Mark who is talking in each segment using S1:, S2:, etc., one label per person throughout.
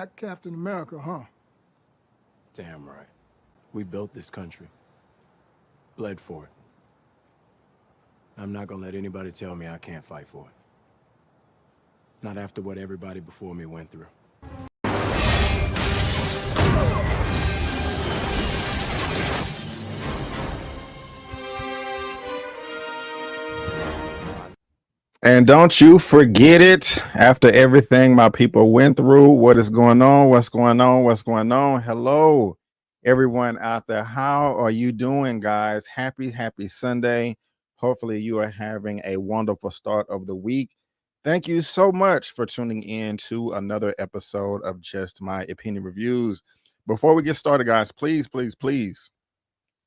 S1: Black Captain America, huh?
S2: Damn right. We built this country. Bled for it. I'm not gonna let anybody tell me I can't fight for it. Not after what everybody before me went through.
S3: And don't you forget it. After everything my people went through, what is going on? What's going on? What's going on? Hello, everyone out there. How are you doing, guys? Happy Sunday. Hopefully you are having a wonderful start of the week. Thank you so much for tuning in to another episode of Just My Opinion Reviews. Before we get started, guys, please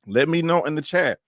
S3: let me know in the chat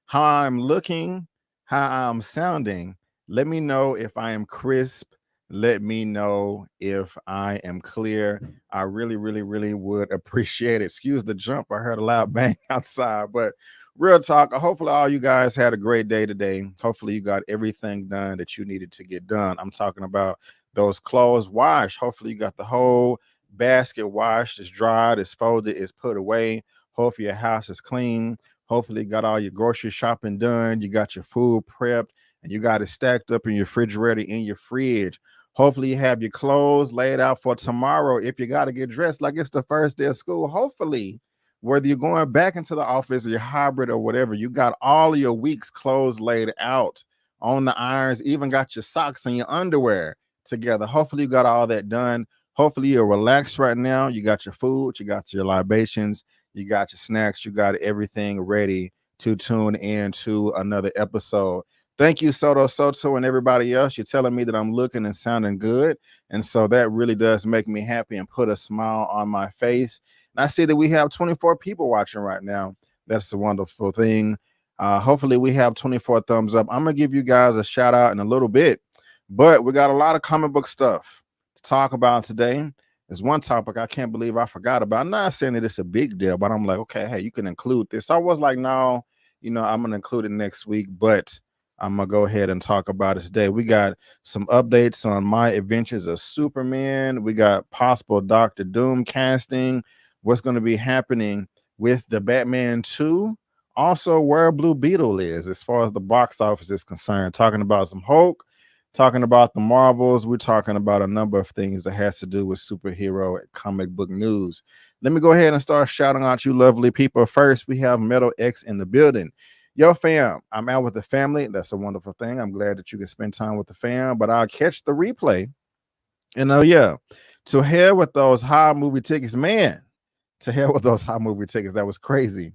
S3: how I'm looking, how I'm sounding. Let me know if I am crisp. Let me know if I am clear. I really would appreciate it. Excuse the jump. I heard a loud bang outside, but real talk. Hopefully all you guys had a great day today. Hopefully you got everything done that you needed to get done. I'm talking about those clothes washed. Hopefully you got the whole basket washed. It's dried. It's folded. It's put away. Hopefully your house is clean. Hopefully you got all your grocery shopping done. You got your food prepped. And you got it stacked up in your refrigerator, in your fridge. Hopefully you have your clothes laid out for tomorrow. If you got to get dressed like it's the first day of school, hopefully, whether you're going back into the office or you're hybrid or whatever, you got all of your week's clothes laid out on the irons, even got your socks and your underwear together. Hopefully you got all that done. Hopefully you're relaxed right now. You got your food, you got your libations, you got your snacks, you got everything ready to tune in to another episode. Thank you, Soto, and everybody else. You're telling me that I'm looking and sounding good. And so that really does make me happy and put a smile on my face. And I see that we have 24 people watching right now. That's a wonderful thing. Hopefully we have 24 thumbs up. I'm going to give you guys a shout out in a little bit. But we got a lot of comic book stuff to talk about today. There's one topic I can't believe I forgot about. I'm not saying that it's a big deal, but I'm like, okay, hey, you can include this. So I was like, no, I'm going to include it next week. But I'm going to go ahead and talk about it today. We got some updates on My Adventures of Superman. We got possible Dr. Doom casting. What's going to be happening with the Batman 2. Also, where Blue Beetle is as far as the box office is concerned. Talking about some Hulk. Talking about the Marvels. We're talking about a number of things that has to do with superhero and comic book news. Let me go ahead and start shouting out you lovely people. First, we have Metal X in the building. Yo, fam, I'm out with the family. That's a wonderful thing. I'm glad that you can spend time with the fam, but I'll catch the replay. And to hell with those high movie tickets, man. To hell with those high movie tickets. That was crazy.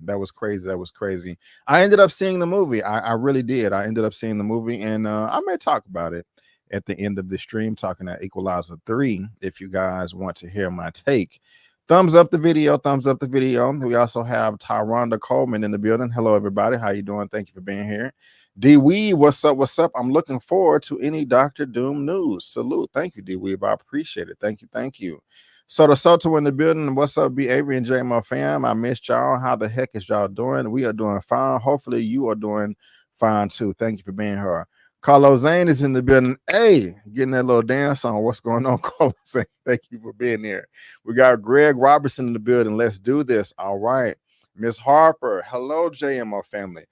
S3: I ended up seeing the movie. I really did. I ended up seeing the movie, and I may talk about it at the end of the stream, talking at Equalizer 3, if you guys want to hear my take. Thumbs up the video. We also have Sharronda Coleman in the building. Hello, everybody. How you doing? Thank you for being here. D-Weave, what's up? I'm looking forward to any Dr. Doom news. Salute. Thank you, D-Weave. I appreciate it. Thank you. Soto in the building. What's up, B. Avery and J, my fam? I missed y'all. How the heck is y'all doing? We are doing fine. Hopefully you are doing fine, too. Thank you for being here. Carlos Zane is in the building. Hey, getting that little dance on. What's going on, Carlos Zane? Thank you for being here. We got Greg Robertson in the building. Let's do this. All right. Miss Harper. Hello, JMO family.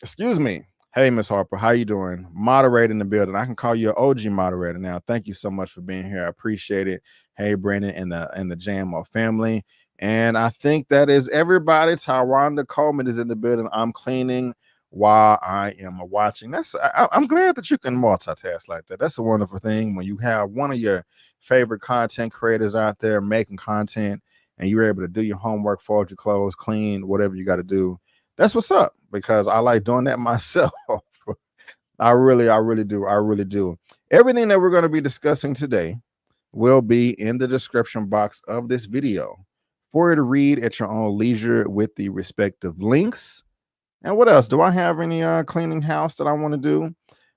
S3: Excuse me. Hey, Miss Harper. How you doing? Moderator in the building. I can call you an OG moderator now. Thank you so much for being here. I appreciate it. Hey, Brandon and the JMO family. And I think that is everybody. Sharronda Coleman is in the building. I'm cleaning while I am watching. I'm glad that you can multitask like that. That's a wonderful thing when you have one of your favorite content creators out there making content and you're able to do your homework, fold your clothes, clean, whatever you got to do. That's what's up, because I like doing that myself. I really do. Everything that we're going to be discussing today will be in the description box of this video for you to read at your own leisure with the respective links. And what else? Do I have any cleaning house that I want to do?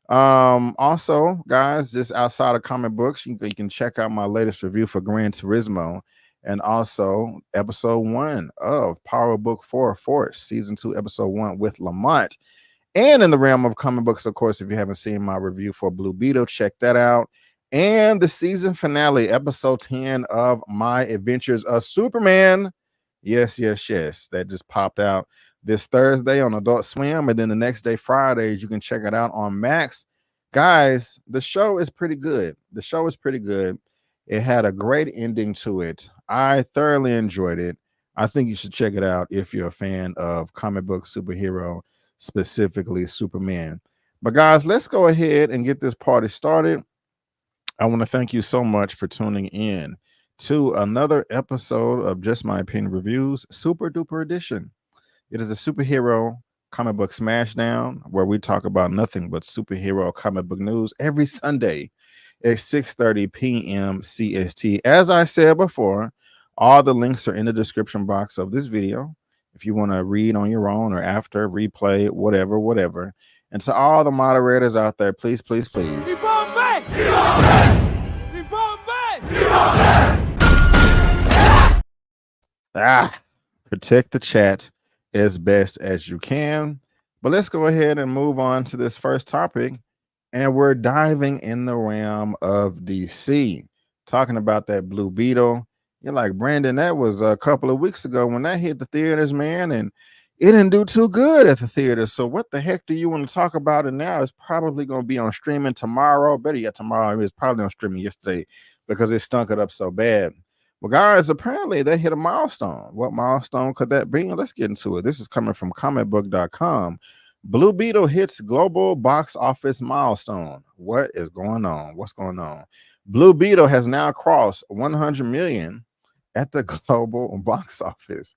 S3: Also, guys, just outside of comic books, you can check out my latest review for Gran Turismo, and also episode 1 of Power Book 4 Force, season 2, episode 1 with Lamont. And in the realm of comic books, of course, if you haven't seen my review for Blue Beetle, check that out. and the season finale, episode 10 of My Adventures of Superman. Yes, yes, yes. That just popped out this Thursday on Adult Swim, and then the next day, Friday, you can check it out on Max. Guys, the show is pretty good. The show is pretty good. It had a great ending to it. I thoroughly enjoyed it. I think you should check it out if you're a fan of comic book superhero, specifically Superman. But guys, let's go ahead and get this party started. I want to thank you so much for tuning in to another episode of Just My Opinion Reviews Super Duper Edition. It is a superhero comic book smashdown where we talk about nothing but superhero comic book news every Sunday at 6:30 p.m. CST. As I said before, all the links are in the description box of this video if you want to read on your own or after, replay, whatever. And to all the moderators out there, please. Protect the chat as best as you can. But let's go ahead and move on to this first topic. And we're diving in the realm of DC, talking about that Blue Beetle. You're like, Brandon, that was a couple of weeks ago when that hit the theaters, man, and it didn't do too good at the theater. So what the heck do you want to talk about it now? It's probably going to be on streaming tomorrow. Better yet, tomorrow. It was probably on streaming yesterday because it stunk it up so bad. Well, guys, apparently they hit a milestone. What milestone could that be? Let's get into it. This is coming from comicbook.com. Blue Beetle hits global box office milestone. What is going on? What's going on? Blue Beetle has now crossed 100 million at the global box office.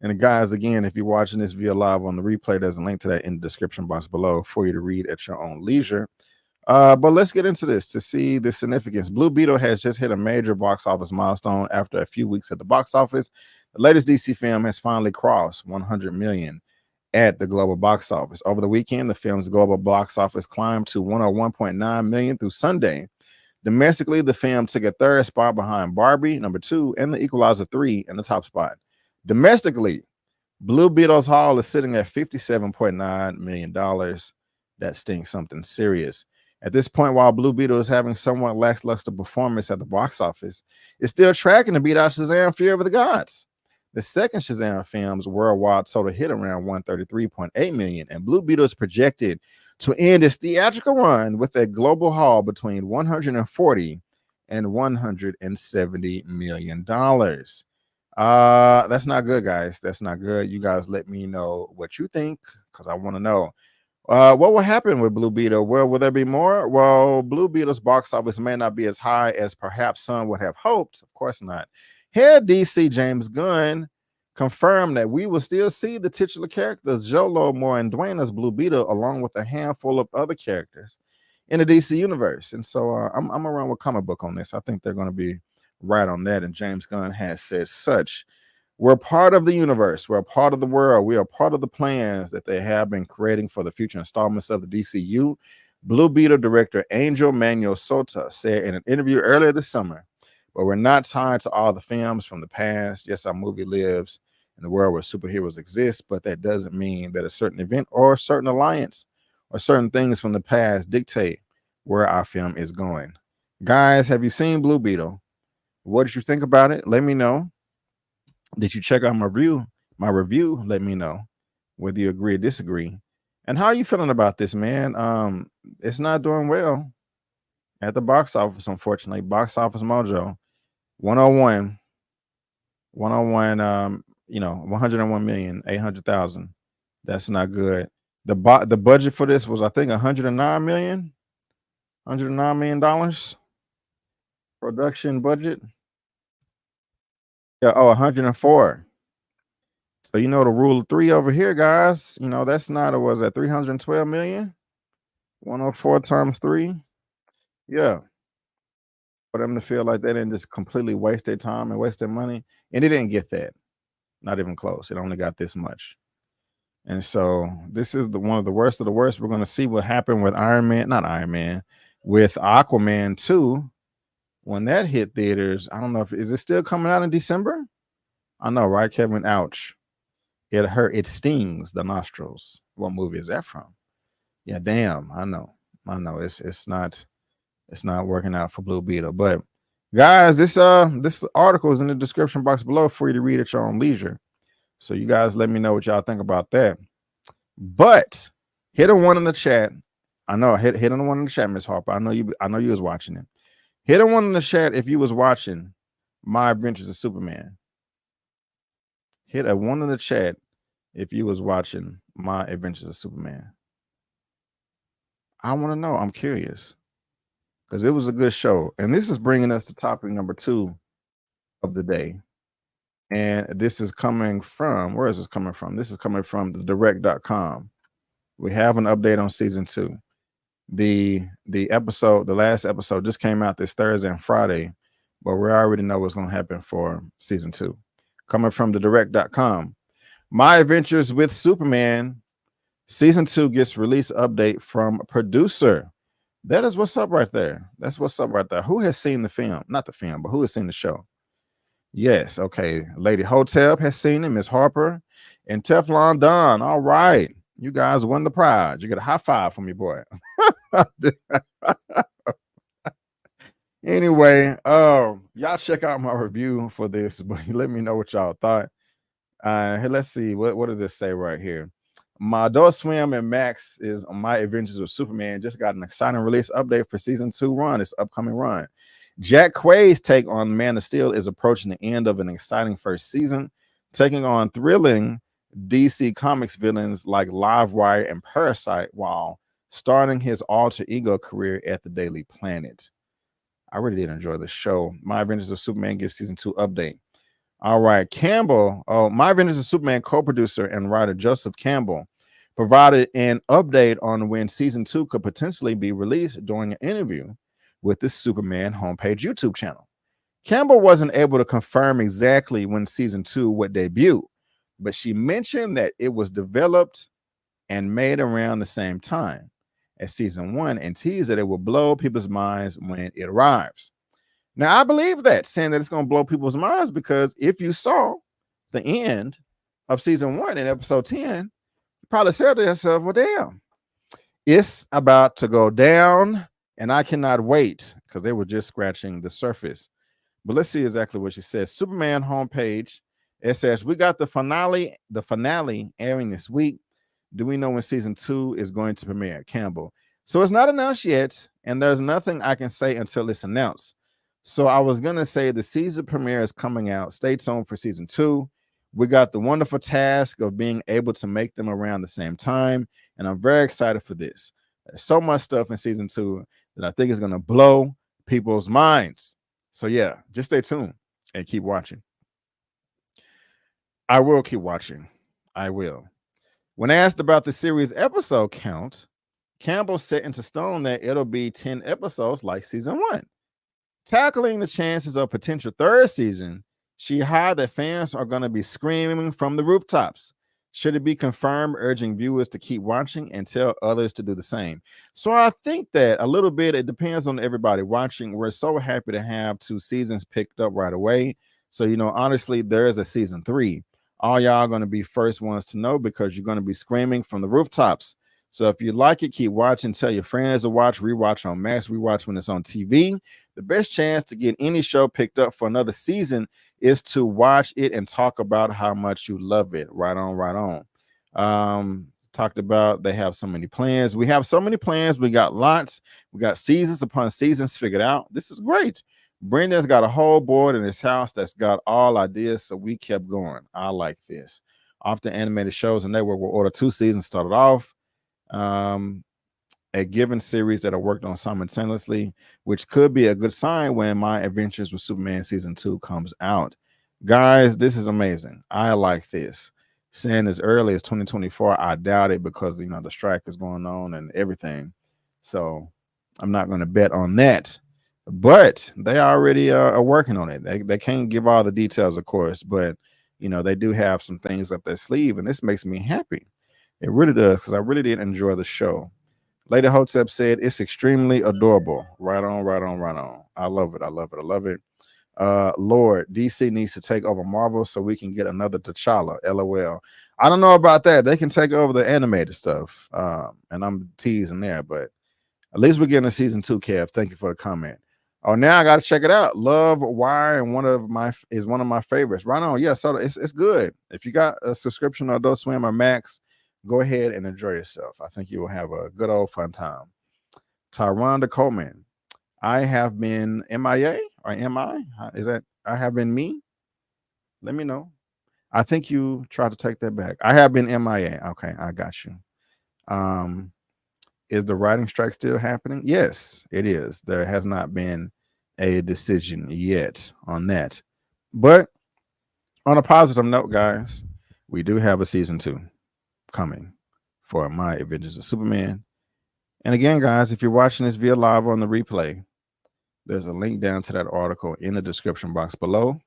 S3: And guys, again, if you're watching this via live on the replay, there's a link to that in the description box below for you to read at your own leisure. But let's get into this to see the significance. Blue Beetle has just hit a major box office milestone after a few weeks at the box office. The latest DC film has finally crossed 100 million at the global box office. Over the weekend, the film's global box office climbed to 101.9 million through Sunday. Domestically, the film took a third spot behind Barbie, number 2, and The Equalizer 3 in the top spot. Domestically, Blue Beetle's haul is sitting at $57.9 million. That stinks something serious. At this point, while Blue Beetle is having somewhat lackluster performance at the box office, it's still tracking to beat out Shazam! Fury of the Gods. The second Shazam film's worldwide total hit around 133.8 million, and Blue Beetle is projected to end its theatrical run with a global haul between 140 and 170 million dollars. That's not good, guys. That's not good. You guys let me know what you think, because I want to know. What will happen with Blue Beetle? Well, will there be more? Well, Blue Beetle's box office may not be as high as perhaps some would have hoped. Of course not. Head DC James Gunn confirmed that we will still see the titular characters Jolo, Moore, and Dwayne as Blue Beetle, along with a handful of other characters in the DC universe. And so I'm around with comic book on this. I think they're going to be right on that. And James Gunn has said such. We're part of the universe. We're a part of the world. We are part of the plans that they have been creating for the future installments of the DCU. Blue Beetle director Angel Manuel Sota said in an interview earlier this summer, but we're not tied to all the films from the past. Yes, our movie lives in the world where superheroes exist, but that doesn't mean that a certain event or a certain alliance or certain things from the past dictate where our film is going. Guys, have you seen Blue Beetle? What did you think about it? Let me know. Did you check out my review? Let me know whether you agree or disagree. And how are you feeling about this, man? It's not doing well at the box office, unfortunately. Box Office Mojo, 101, 101,800,000. That's not good. The budget for this was, I think, $109 million production budget. Yeah, 104. So the rule of 3 over here, guys. That's not, was that 312 million? 104 times 3. Yeah. For them to feel like they didn't just completely waste their time and waste their money. And they didn't get that. Not even close. It only got this much. And so this is one of the worst of the worst. We're going to see what happened with with Aquaman 2. When that hit theaters, I don't know is it still coming out in December? I know, right, Kevin? Ouch. It hurt. It stings the nostrils. What movie is that from? Yeah, damn. I know. It's not It's not working out for Blue Beetle. But guys, this article is in the description box below for you to read at your own leisure. So you guys let me know what y'all think about that. But hit a one in the chat. I know, hit on the one in the chat, Miss Harper. I know you was watching it. Hit a one in the chat if you was watching My Adventures of Superman. Hit a one in the chat if you was watching My Adventures of Superman. I want to know. I'm curious because it was a good show. And this is bringing us to topic number 2 of the day. And this is coming from, where is this coming from? This is coming from the direct.com. We have an update on season 2. The last episode just came out this Thursday and Friday, but we already know what's going to happen for season 2. Coming from the direct.com. My Adventures with Superman season 2 gets release update from producer. That is what's up right there. That's what's up right there. Who has seen the film? Not the film, but who has seen the show? Yes. Okay. Lady Hotep has seen it. Miss Harper and Teflon Don. All right. You guys won the prize. You get a high five from your boy. Anyway, y'all check out my review for this, but let me know what y'all thought. Here, let's see. What does this say right here? My Adult Swim and Max is on My Adventures with Superman. Just got an exciting release update for season 2 run. It's upcoming run. Jack Quaid's take on Man of Steel is approaching the end of an exciting first season, taking on thrilling DC Comics villains like Livewire and Parasite while starting his alter ego career at the Daily Planet. I really did enjoy the show. My Adventures of Superman gets season 2 update. All right, Campbell, My Adventures of Superman co-producer and writer Joseph Campbell provided an update on when season 2 could potentially be released during an interview with the Superman homepage YouTube channel. Campbell wasn't able to confirm exactly when season 2 would debut, but she mentioned that it was developed and made around the same time as season 1 and teased that it will blow people's minds when it arrives. Now, I believe that, saying that it's going to blow people's minds, because if you saw the end of season 1 in episode 10, you probably said to yourself, well, damn, it's about to go down, and I cannot wait, because they were just scratching the surface. But let's see exactly what she says. Superman homepage, it says, we got the finale airing this week. Do we know when season 2 is going to premiere? Campbell. So it's not announced yet, and there's nothing I can say until it's announced. So I was going to say the season premiere is coming out. Stay tuned for season 2. We got the wonderful task of being able to make them around the same time, and I'm very excited for this. There's so much stuff in season 2 that I think is going to blow people's minds. So yeah, just stay tuned and keep watching. I will keep watching. I will. When asked about the series episode count, Campbell set into stone that it'll be 10 episodes like season 1. Tackling the chances of potential third season, she highlighted that fans are going to be screaming from the rooftops. Should it be confirmed, urging viewers to keep watching and tell others to do the same. So I think that a little bit, it depends on everybody watching. We're so happy to have 2 seasons picked up right away. So, you know, honestly, there is a season 3. All y'all are going to be first ones to know, because you're going to be screaming from the rooftops. So if you like it, keep watching. Tell your friends to watch. Rewatch on Max. Rewatch when it's on TV. The best chance to get any show picked up for another season is to watch it and talk about how much you love it. Right on, right on. Talked about they have so many plans. We have so many plans. We got lots. We got seasons upon seasons figured out. This is great. Brendan's got a whole board in his house that's got all ideas, so we kept going. I like this. Often animated shows and network will order 2 seasons started off. A given series that are worked on simultaneously, which could be a good sign when My Adventures with Superman season 2 comes out. Guys, this is amazing. I like this. Saying as early as 2024, I doubt it, because you know the strike is going on and everything. So I'm not going to bet on that. But they already are working on it. They can't give all the details, of course, but you know they do have some things up their sleeve, and this makes me happy. It really does, because I really did enjoy the show. Lady Hotep said it's extremely adorable. Right on, right on, right on. I love it. I love it. I love it. Lord, DC needs to take over Marvel so we can get another T'Challa. LOL. I don't know about that. They can take over the animated stuff. And I'm teasing there, but At least we're getting a season 2, Kev. Thank you for the comment. Oh, now I got to check it out. Love Wire and one of my favorites. Right on. Yeah, so it's good. If you got a subscription to Adult Swim or Max, go ahead and enjoy yourself. I think you will have a good old fun time. Sharronda Coleman. I have been MIA or am I? Is that I have been me? Let me know. I think you tried to take that back. I have been MIA. Okay, I got you. Is the writing strike still happening? Yes, it is. There has not been a decision yet on that. But on a positive note, guys, we do have a season 2 coming for My Adventures of Superman. And again, guys, if you're watching this via live on the replay, there's a link down to that article in the description box below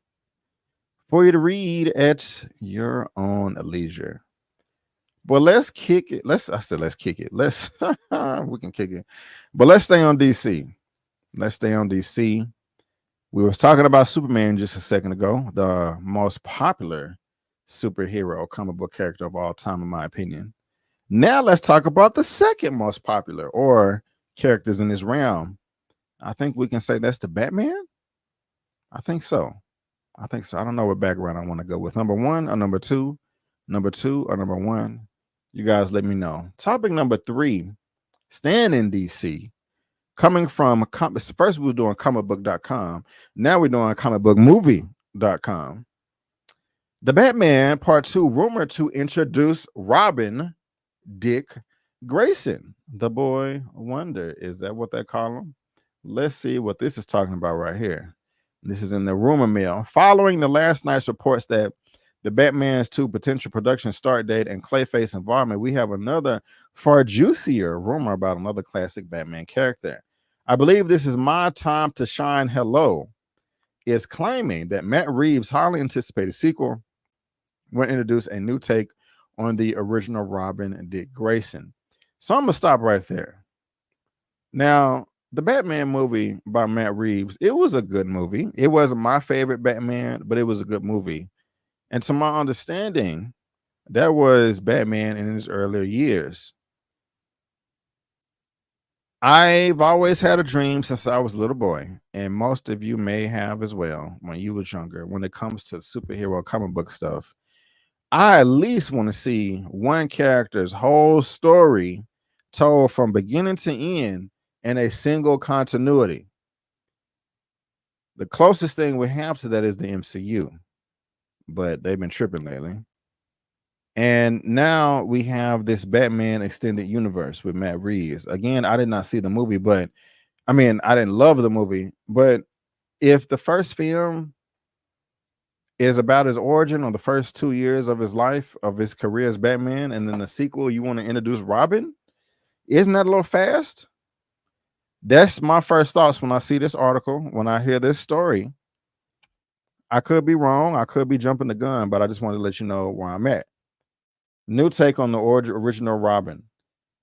S3: for you to read at your own leisure. But let's kick it. Let's kick it. Let's we can kick it. But let's stay on DC. Let's stay on DC. We were talking about Superman just a second ago, the most popular superhero comic book character of all time, in my opinion. Now let's talk about the second most popular or characters in this realm. I think we can say that's the Batman. I think so. I don't know what background I want to go with. Number 1 or number 2? Number 2 or number 1? You guys let me know. Topic number 3, staying in DC, coming from first we were doing comicbook.com. Now we're doing comicbookmovie.com. The Batman Part 2 rumored to introduce Robin Dick Grayson, the boy wonder. Is that what they call him? Let's see what this is talking about right here. This is in the rumor mill. Following the last night's reports that the Batman's 2 potential production start date and Clayface involvement, we have another far juicier rumor about another classic Batman character. I believe This Is My Time to Shine Hello is claiming that Matt Reeves' highly anticipated sequel will introduce a new take on the original Robin and Dick Grayson. So I'm going to stop right there. Now, the Batman movie by Matt Reeves, it was a good movie. It wasn't my favorite Batman, but it was a good movie. And to my understanding, that was Batman in his earlier years. I've always had a dream since I was a little boy, and most of you may have as well when you was younger. When it comes to superhero comic book stuff, I at least want to see one character's whole story told from beginning to end in a single continuity. The closest thing we have to that is the MCU, but they've been tripping lately. And now we have this Batman extended universe with Matt Reeves. Again, I did not see the movie, but I mean, I didn't love the movie, but if the first film is about his origin or the first 2 years of his life, of his career as Batman, and then the sequel, you want to introduce Robin, isn't that a little fast? That's my first thoughts when I see this article, when I hear this story. I could be wrong. I could be jumping the gun, but I just wanted to let you know where I'm at. New take on the original Robin.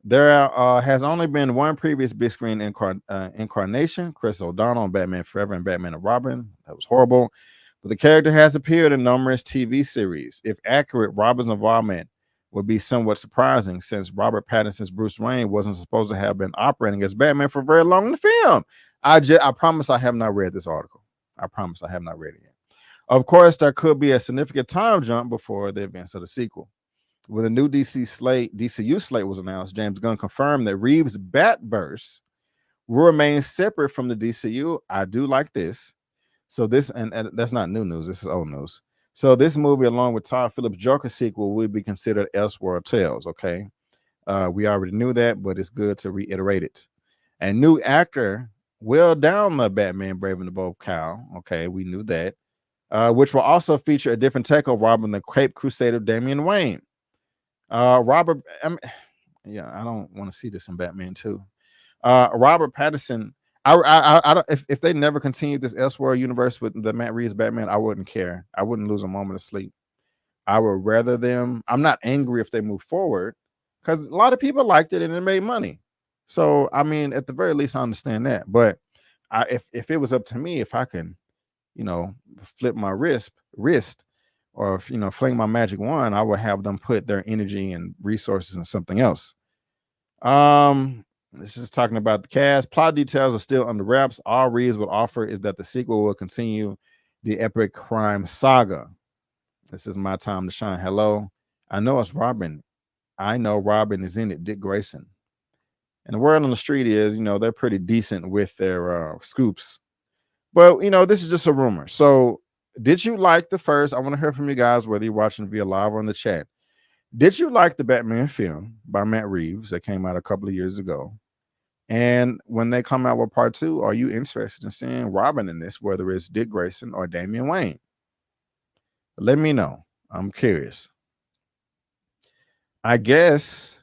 S3: There has only been one previous big screen incarnation, Chris O'Donnell, Batman Forever and Batman and Robin. That was horrible. But the character has appeared in numerous TV series. If accurate, Robin's involvement would be somewhat surprising since Robert Pattinson's Bruce Wayne wasn't supposed to have been operating as Batman for very long in the film. I promise I have not read this article. I promise I have not read it yet. Of course, there could be a significant time jump before the events of the sequel. When the new DCU slate was announced, James Gunn confirmed that Reeves' Batverse will remain separate from the DCU. I do like this. So this, and that's not new news. This is old news. So this movie, along with Todd Phillips' Joker sequel, will be considered Elseworld Tales. Okay, we already knew that, but it's good to reiterate it. A new actor will down the Batman Brave and the Bold Cow. Okay, we knew that. Which will also feature a different take on Robin, the Cape Crusader Damian Wayne. Robert, yeah, I don't want to see this in Batman too. Robert Pattinson. I don't, if they never continued this Elseworld universe with the Matt Reeves Batman, I wouldn't care. I wouldn't lose a moment of sleep. I would rather them. I'm not angry if they move forward because a lot of people liked it and it made money. So I mean, at the very least, I understand that. But if it was up to me, if I can, flip my wrist, or fling my magic wand, I would have them put their energy and resources in something else. This is talking about the cast. Plot details are still under wraps. All Reeves would offer is that the sequel will continue the epic crime saga. This is my time to shine. Hello. I know it's Robin. I know Robin is in it, Dick Grayson. And the word on the street is, they're pretty decent with their scoops. But, this is just a rumor. So did you like the first? I want to hear from you guys, whether you're watching via live or in the chat. Did you like the Batman film by Matt Reeves that came out a couple of years ago? And when they come out with part 2, are you interested in seeing Robin in this, whether it's Dick Grayson or Damian Wayne? Let me know. I'm curious. I guess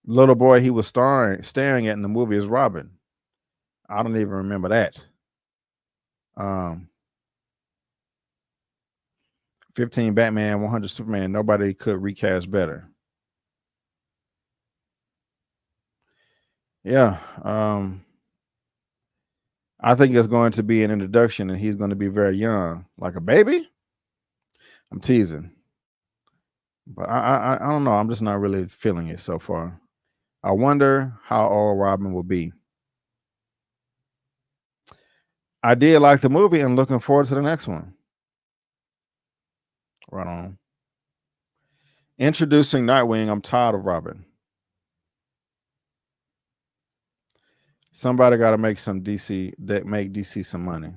S3: little boy he was staring at in the movie is Robin. I don't even remember that. 15 Batman, 100 Superman. Nobody could recast better. Yeah. I think it's going to be an introduction and he's going to be very young, like a baby. I'm teasing. But I don't know. I'm just not really feeling it so far. I wonder how old Robin will be. I did like the movie and looking forward to the next one. Right on. Introducing Nightwing. I'm tired of Robin. Somebody got to make some DC that make DC some money.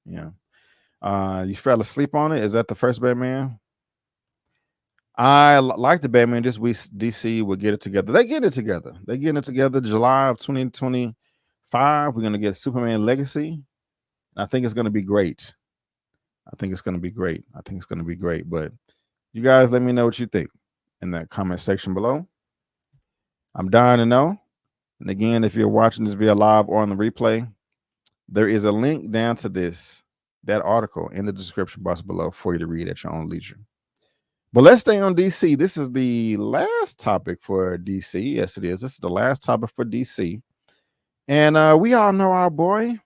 S3: Yeah. You fell asleep on it? Is that the first Batman? I like the Batman. Just wish DC would get it together. They get it together. They get it together. July of 2025. We're gonna get Superman Legacy. I think it's gonna be great. I think it's gonna be great. But you guys, let me know what you think in that comment section below. I'm dying to know. And again, if you're watching this via live or on the replay, there is a link down to that article in the description box below for you to read at your own leisure. But let's stay on DC. This is the last topic for DC. Yes, it is. This is the last topic for DC. And we all know our boy,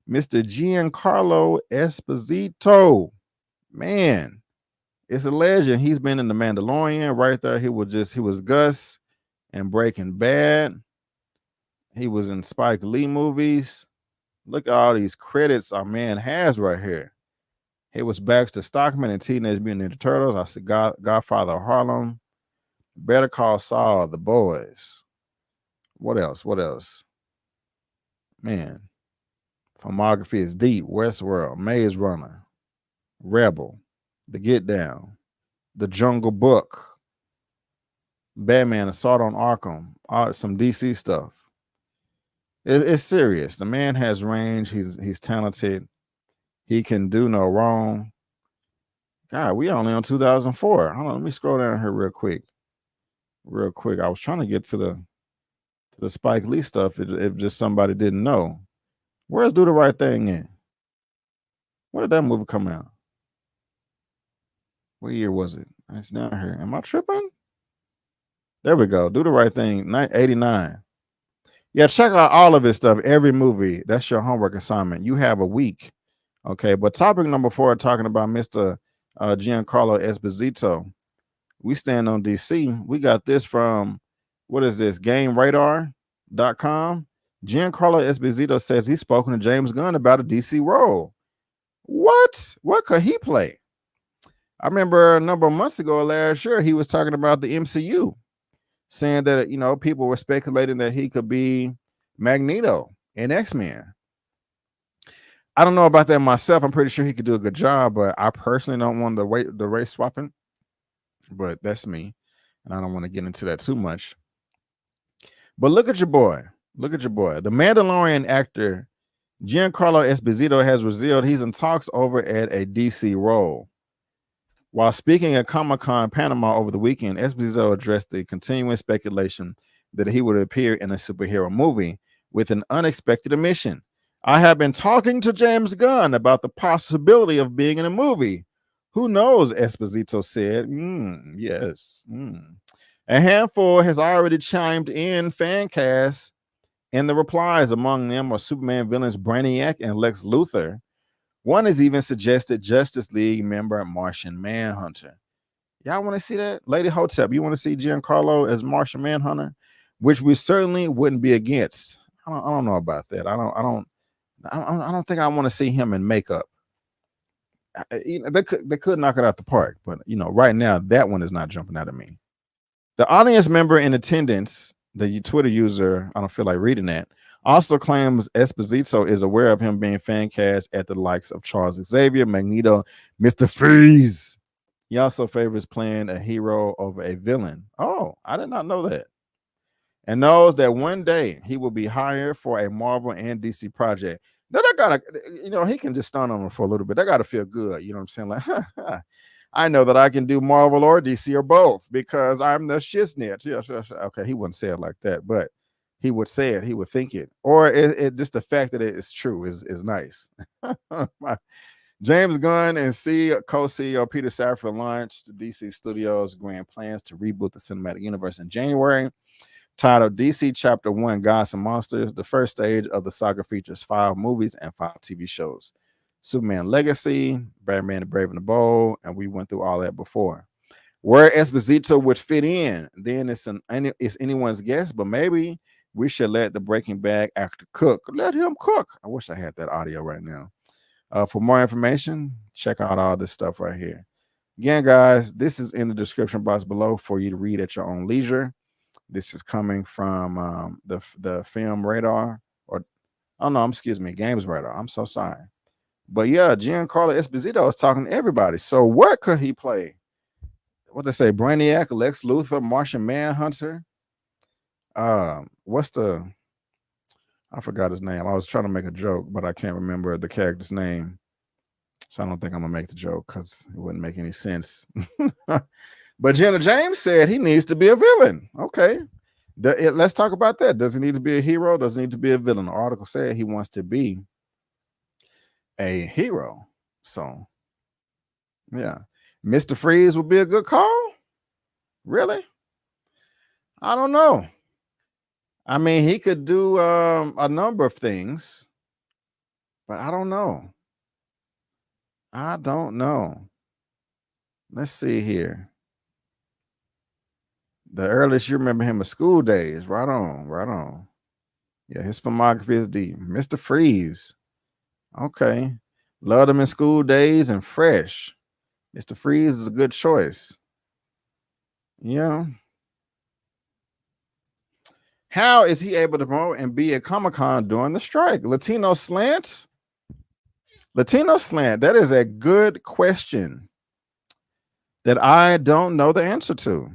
S3: Mr. Giancarlo Esposito. Man, it's a legend. He's been in The Mandalorian right there. He was Gus in Breaking Bad. He was in Spike Lee movies. Look at all these credits our man has right here. He was Baxter Stockman in Teenage Mutant Ninja Turtles. I said Godfather of Harlem. Better Call Saul, The Boys. What else? Man, filmography is deep. Westworld, Maze Runner, Rebel, The Get Down, The Jungle Book, Batman, Assault on Arkham, some DC stuff. It's serious. The man has range. He's talented. He can do no wrong. God, we only on 2004. Hold on, let me scroll down here real quick. I was trying to get to the Spike Lee stuff if just somebody didn't know. Where's Do the Right Thing in? When did that movie come out? What year was it? It's down here. Am I tripping? There we go. Do the Right Thing, 89. Yeah, check out all of his stuff. Every movie. That's your homework assignment. You have a week. Okay, but topic number 4, talking about Mr. Giancarlo Esposito. We stand on DC. We got this from, what is this, GameRadar.com. Giancarlo Esposito says he's spoken to James Gunn about a DC role. What could he play? I remember a number of months ago, last year, he was talking about the MCU, saying that, people were speculating that he could be Magneto in X-Men. I don't know about that myself. I'm pretty sure he could do a good job, but I personally don't want the race swapping. But that's me, and I don't want to get into that too much. But look at your boy. The Mandalorian actor Giancarlo Esposito has revealed he's in talks over at a DC role. While speaking at Comic-Con Panama over the weekend, Esposito addressed the continuing speculation that he would appear in a superhero movie with an unexpected admission. I have been talking to James Gunn about the possibility of being in a movie. Who knows, Esposito said. Yes. A handful has already chimed in fan casts, and the replies among them are Superman villains Brainiac and Lex Luthor. One has even suggested Justice League member Martian Manhunter. Y'all want to see that? Lady Hotep, you want to see Giancarlo as Martian Manhunter? which we certainly wouldn't be against. I don't know about that. I don't think I want to see him in makeup. They could knock it out the park, but right now that one is not jumping out at me. The audience member in attendance, the Twitter user, I don't feel like reading that, also claims Esposito is aware of him being fan cast at the likes of Charles Xavier, Magneto, Mr. Freeze. He also favors playing a hero over a villain. Oh, I did not know that. And knows that one day he will be hired for a Marvel and DC project. Then I gotta, he can just stun on him for a little bit. I gotta feel good. You know what I'm saying? Like, I know that I can do Marvel or DC or both because I'm the shiznit. Yeah. Okay, he wouldn't say it like that, but he would say it. He would think it, or it just the fact that it is true is nice. James Gunn and co-CEO Peter Safran launched the DC Studios' grand plans to reboot the cinematic universe in January. Titled DC Chapter 1 Gods and Monsters, the first stage of the saga features 5 movies and 5 TV shows. Superman Legacy, Batman the Brave and the Bold, and we went through all that before. Where Esposito would fit in, then it's anyone's guess, but maybe we should let the Breaking Bad actor cook. Let him cook. I wish I had that audio right now. For more information, check out all this stuff right here. Again, guys, this is in the description box below for you to read at your own leisure. This is coming from the Film Radar, Games Radar. I'm so sorry. But yeah, Giancarlo Esposito is talking to everybody. So what could he play? What they say? Brainiac, Lex Luthor, Martian Manhunter. I forgot his name. I was trying to make a joke, but I can't remember the character's name. So I don't think I'm gonna make the joke because it wouldn't make any sense. But Jenna James said he needs to be a villain. Okay. Let's talk about that. Does he need to be a hero? Does he need to be a villain? The article said he wants to be a hero. So, yeah. Mr. Freeze would be a good call? Really? I don't know. I mean, he could do a number of things, but I don't know. Let's see here. The earliest you remember him is School Days. Right on. Yeah, his filmography is deep. Mr. Freeze. Okay. Loved him in School Days and Fresh. Mr. Freeze is a good choice. Yeah. How is he able to promote and be at Comic-Con during the strike? Latino Slant? That is a good question that I don't know the answer to.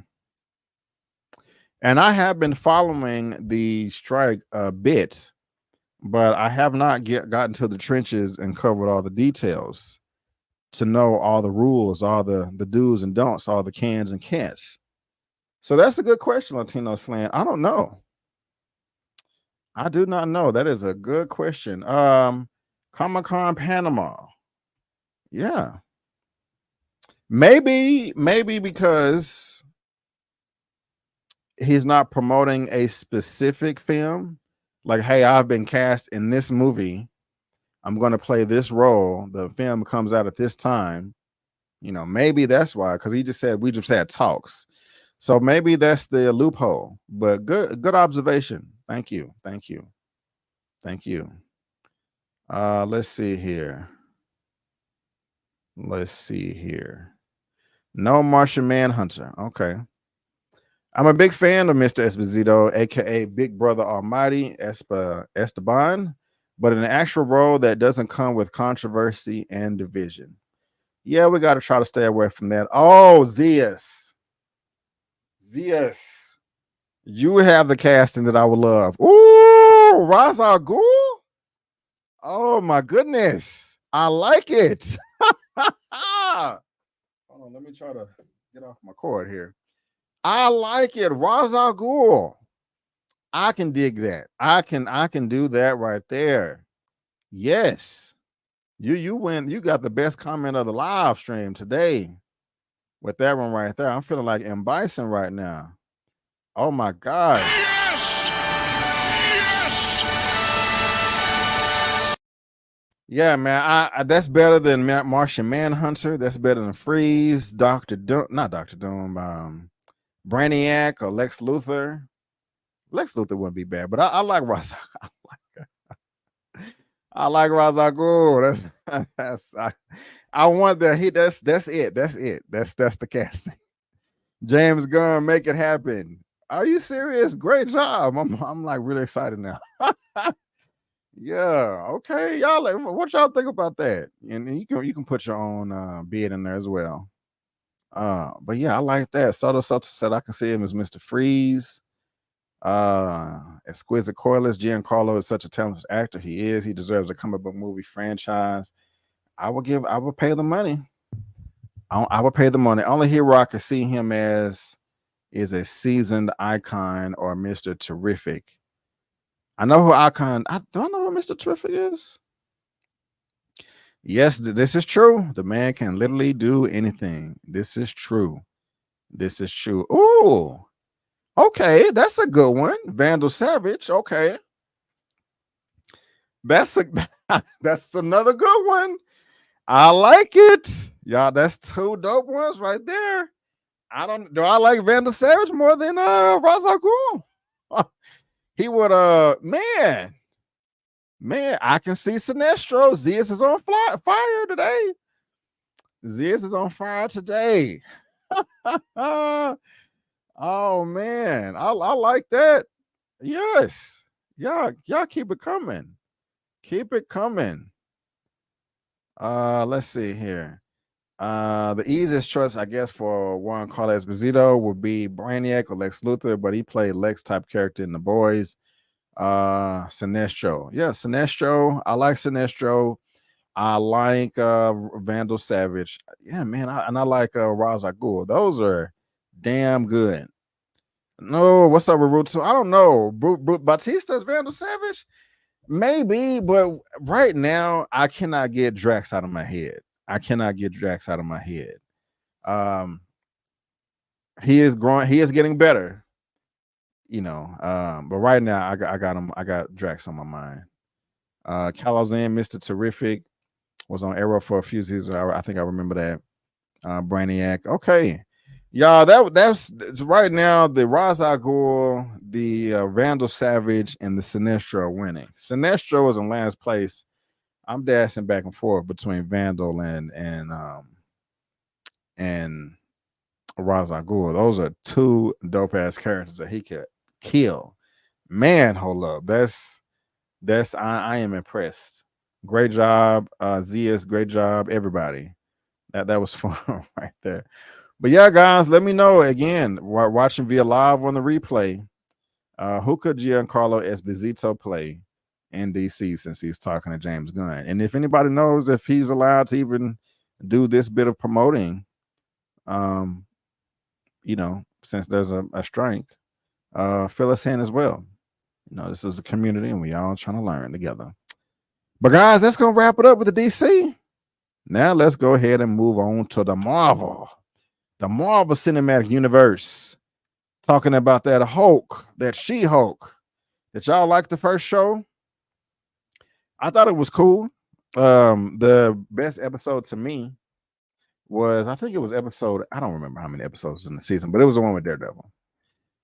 S3: And I have been following the strike a bit, but I have not gotten to the trenches and covered all the details to know all the rules, all the do's and don'ts, all the cans and can'ts. So that's a good question, Latino Slant. I don't know. I do not know. That is a good question. Comic-Con Panama. Yeah. Maybe because he's not promoting a specific film. Like, hey, I've been cast in this movie. I'm going to play this role. The film comes out at this time. Maybe that's why, because he just said we just had talks. So maybe that's the loophole. But good observation. Thank you. Let's see here. No Martian Manhunter. Okay. I'm a big fan of Mr. Esposito, aka Big Brother Almighty Esteban, but in an actual role that doesn't come with controversy and division. Yeah, we got to try to stay away from that. Oh, Zeus, you have the casting that I would love. Ooh, Ra's al Ghul. Oh my goodness, I like it. Hold on, let me try to get off my cord here. I like it. Ra's al Ghul. I can dig that. I can do that right there. Yes. You win. You got the best comment of the live stream today with that one right there. I'm feeling like M. Bison right now. Oh my God. Yes. Yeah, man. That's better than Martian Manhunter. That's better than Freeze, Dr. Doom, not Dr. Doom, Brainiac or Lex Luthor. Lex Luthor wouldn't be bad, but I like Ra's. I like Ra's al Ghul. I want that. That's it. That's the casting. James Gunn, make it happen. Are you serious? Great job. I'm like really excited now. Yeah. Okay. Y'all, what y'all think about that? And you can put your own bid in there as well. But yeah, I like that. Soto said I can see him as Mr. Freeze. Exquisite Coilers. Giancarlo is such a talented actor. He is. He deserves a comic book movie franchise. I would pay the money. I would pay the money. Only hero I could see him as is a seasoned icon or Mr. Terrific. I know who icon. Do I know who Mr. Terrific is? Yes, this is true. The man can literally do anything. This is true. This is true. Ooh, okay, that's a good one. Vandal Savage. Okay, that's another good one. I like it, y'all. That's two dope ones right there. Do I like Vandal Savage more than Ra's al Ghul? He would man, I can see Sinestro. Ziz is on fire today. Ziz is on fire today. Oh man, I like that. Yes, y'all keep it coming. Keep it coming. Let's see here. The easiest choice, I guess, for Giancarlo Esposito would be Brainiac or Lex Luthor, but he played Lex type character in The Boys. Sinestro. Yeah, Sinestro. I like Sinestro. I like Vandal Savage. Yeah, man. I like Ra's al Ghul. Those are damn good. No, what's up with Ruto? I don't know. Batista's Vandal Savage? Maybe, but right now I cannot get Drax out of my head. He is growing, he is getting better, but right now I got him. I got Drax on my mind. Calazan, Mr. Terrific, was on Arrow for a few seasons. I think I remember that. Brainiac. Okay. Y'all, that's right now. The Ra's al Ghul, the Vandal Savage, and the Sinestro are winning. Sinestro is in last place. I'm dashing back and forth between Vandal and Ra's al Ghul. Those are two dope ass characters that he could kill. Man, hold up. I am impressed. Great job, Zias. Great job, everybody. That was fun right there. But yeah, guys, let me know again. Watching via live on the replay, who could Giancarlo Esposito play in DC since he's talking to James Gunn? And if anybody knows if he's allowed to even do this bit of promoting, since there's a strike, fill us in as well. This is a community and we all trying to learn together. But guys, that's gonna wrap it up with the DC. Now let's go ahead and move on to the Marvel Cinematic Universe. Talking about that Hulk, that She-Hulk. Did y'all like the first show? I thought it was cool. The best episode to me was, I think it was episode, I don't remember how many episodes in the season, but it was the one with Daredevil.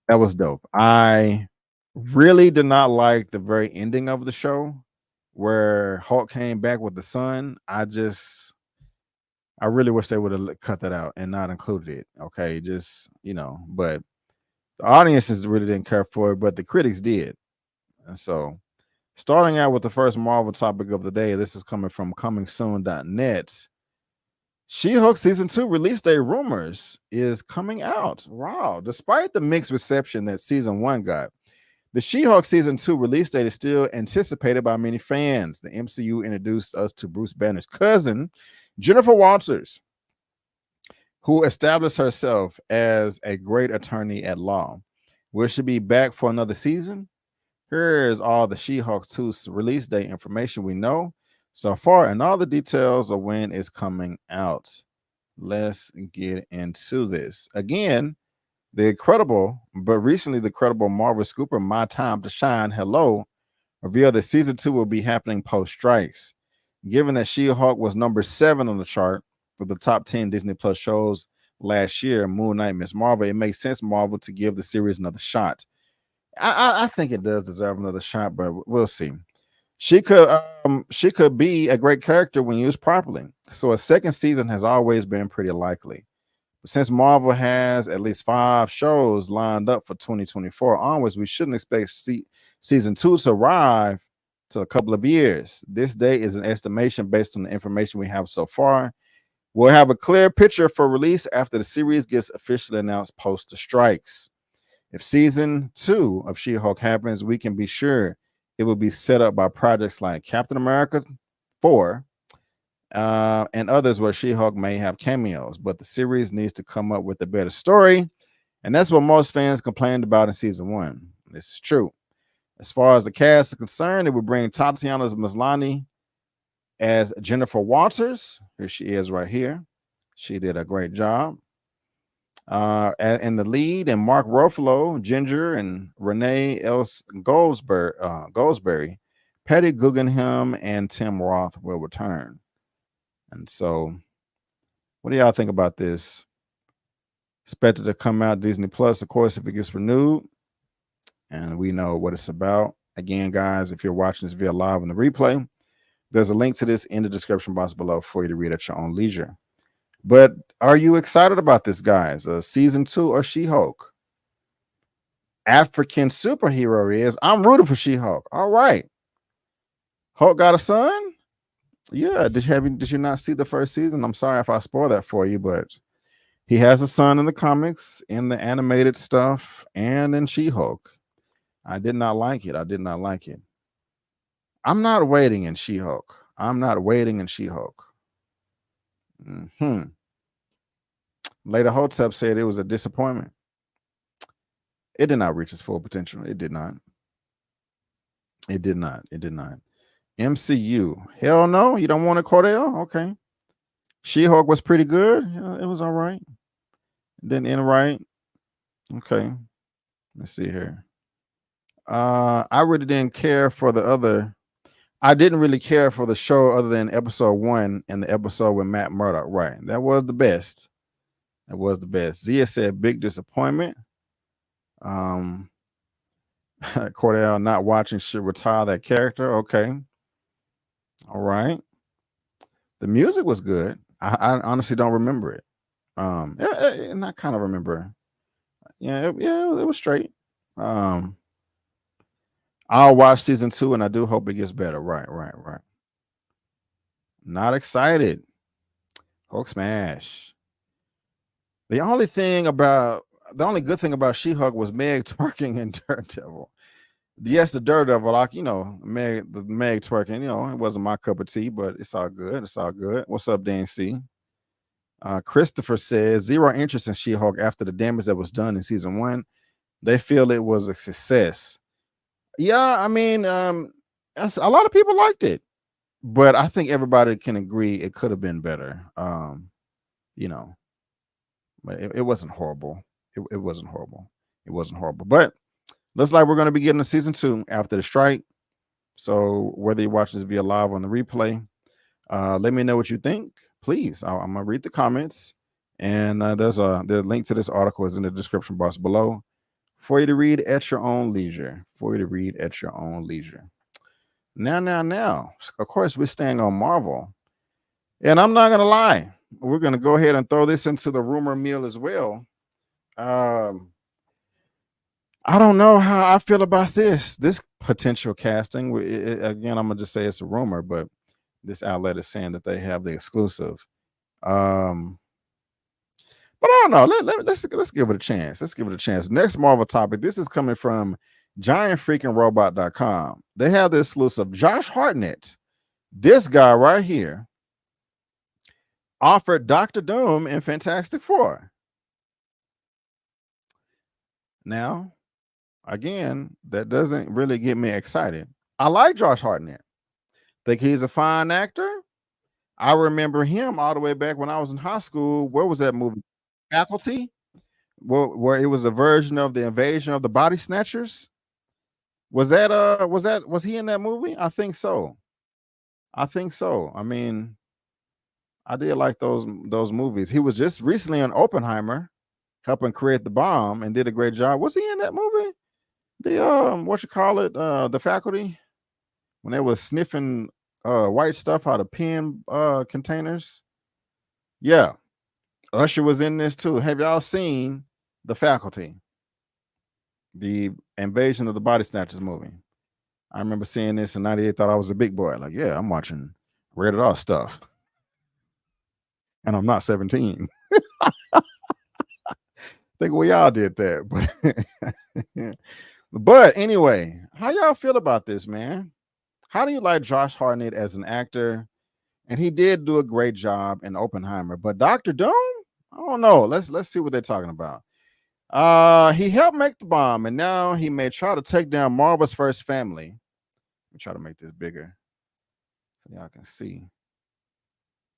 S3: That was dope. I really did not like the very ending of the show where Hulk came back with the sun. I really wish they would have cut that out and not included it. Okay, but the audiences really didn't care for it, but the critics did. And so, starting out with the first Marvel topic of the day, this is coming from comingsoon.net. She-Hulk season 2 release date rumors is coming out. Wow. Despite the mixed reception that season 1 got, the She-Hulk season 2 release date is still anticipated by many fans. The MCU introduced us to Bruce Banner's cousin, Jennifer Walters, who established herself as a great attorney at law. Will she be back for another season? Here's all the She-Hulk 2's release date information we know so far and all the details of when it's coming out. Let's get into this. Again, recently the credible Marvel scooper My Time to Shine, Hello, revealed that season 2 will be happening post-strikes. Given that She-Hulk was number 7 on the chart for the top 10 Disney Plus shows last year, Moon Knight, Ms. Marvel, it makes sense Marvel to give the series another shot. I think it does deserve another shot, but we'll see. She could be a great character when used properly. So a second season has always been pretty likely. But since Marvel has at least 5 shows lined up for 2024 onwards, we shouldn't expect season 2 to arrive to a couple of years. This date is an estimation based on the information we have so far. We'll have a clear picture for release after the series gets officially announced post the strikes. If season 2 of She-Hulk happens, we can be sure it will be set up by projects like Captain America 4 and others where She-Hulk may have cameos, but the series needs to come up with a better story, and that's what most fans complained about in season 1. This is true. As far as the cast is concerned, it would bring Tatiana Maslany as Jennifer Walters. Here she is right here. She did a great job. And the lead, and Mark Ruffalo, Ginger, and Renee Else Goldsberry, Patty Guggenheim, and Tim Roth will return. And so, what do y'all think about this? Expected to come out Disney Plus, of course, if it gets renewed. And we know what it's about. Again, guys, if you're watching this via live on the replay, there's a link to this in the description box below for you to read at your own leisure. But are you excited about this, guys? Season 2 or She-Hulk? African superhero is. I'm rooting for She-Hulk. All right. Hulk got a son? Yeah. Did you not see the first season? I'm sorry if I spoiled that for you, but he has a son in the comics, in the animated stuff, and in She-Hulk. I did not like it. I'm not waiting in She-Hulk. Later Hotep said it was a disappointment. It did not reach its full potential. It did not. MCU. Hell no. You don't want a Cordell? Okay. She-Hulk was pretty good. It was all right. It didn't end right. Okay. Let's see here. I really didn't care for the other. I didn't really care for the show other than episode 1 and the episode with Matt Murdock. Right. That was the best. Zia said big disappointment. Cordell not watching should retire that character. Okay. All right. The music was good. I honestly don't remember it. And I kind of remember. Yeah, it was straight. I'll watch season 2 and I do hope it gets better. Right. Not excited. Hulk smash. The only good thing about She-Hulk was Meg twerking in Daredevil. Yes, the Daredevil, like, Meg twerking, it wasn't my cup of tea, but it's all good. What's up, Dan C? Christopher says 0 interest in She-Hulk after the damage that was done in season 1. They feel it was a success. Yeah, I mean, a lot of people liked it, but I think everybody can agree it could have been better. But it wasn't horrible. It wasn't horrible. But looks like we're going to be getting a season 2 after the strike. So whether you watch this via live on the replay, let me know what you think. Please, I'm going to read the comments. And the link to this article is in the description box below for you to read at your own leisure. Now, of course, we're staying on Marvel. And I'm not going to lie. We're going to go ahead and throw this into the rumor mill as well. I don't know how I feel about this potential casting. Again, I'm going to just say it's a rumor, but this outlet is saying that they have the exclusive. But I don't know. Let's give it a chance. Next Marvel topic. This is coming from GiantFreakingRobot.com. They have the exclusive. Josh Hartnett, this guy right here, offered Dr. Doom in Fantastic Four. Now, again, that doesn't really get me excited. I like Josh Hartnett. Think he's a fine actor. I remember him all the way back when I was in high school. Where was that movie? Faculty? Where it was a version of the Invasion of the Body Snatchers. Was he in that movie? I think so. I mean, I did like those movies. He was just recently on Oppenheimer, helping create the bomb, and did a great job. Was he in that movie? what you call it, the faculty, when they was sniffing white stuff out of pen containers. Yeah, Usher was in this too. Have y'all seen The Faculty, the Invasion of the Body Snatchers movie? I remember seeing this in '98. Thought I was a big boy. Like, yeah, I'm watching rated R stuff, and I'm not 17. Think we all did that, but anyway, how y'all feel about this, man? How do you like Josh Hartnett as an actor? And he did do a great job in Oppenheimer, but Dr. Doom, I don't know. Let's see what they're talking about. He helped make the bomb, and now he may try to take down Marvel's first family. Let me try to make this bigger so y'all can see.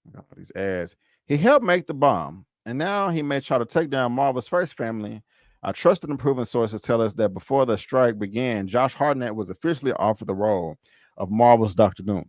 S3: I got all these ads. He helped make the bomb, and now he may try to take down Marvel's first family. Our trusted and proven sources tell us that before the strike began, Josh Hartnett was officially offered the role of Marvel's Dr. Doom.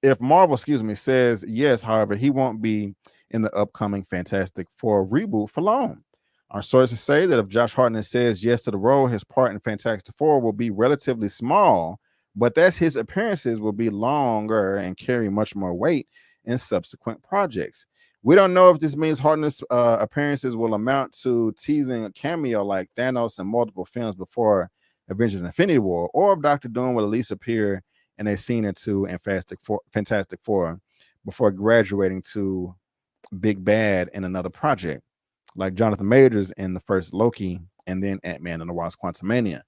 S3: If Marvel, says yes, however, he won't be in the upcoming Fantastic Four reboot for long. Our sources say that if Josh Hartnett says yes to the role, his part in Fantastic Four will be relatively small, but that his appearances will be longer and carry much more weight in subsequent projects. We don't know if this means Hartnett's appearances will amount to teasing a cameo like Thanos in multiple films before Avengers Infinity War, or if Dr. Doom will at least appear in a scene or two in Fantastic Four before graduating to Big Bad in another project, like Jonathan Majors in the first Loki and then Ant-Man and the Wasp: Quantumania.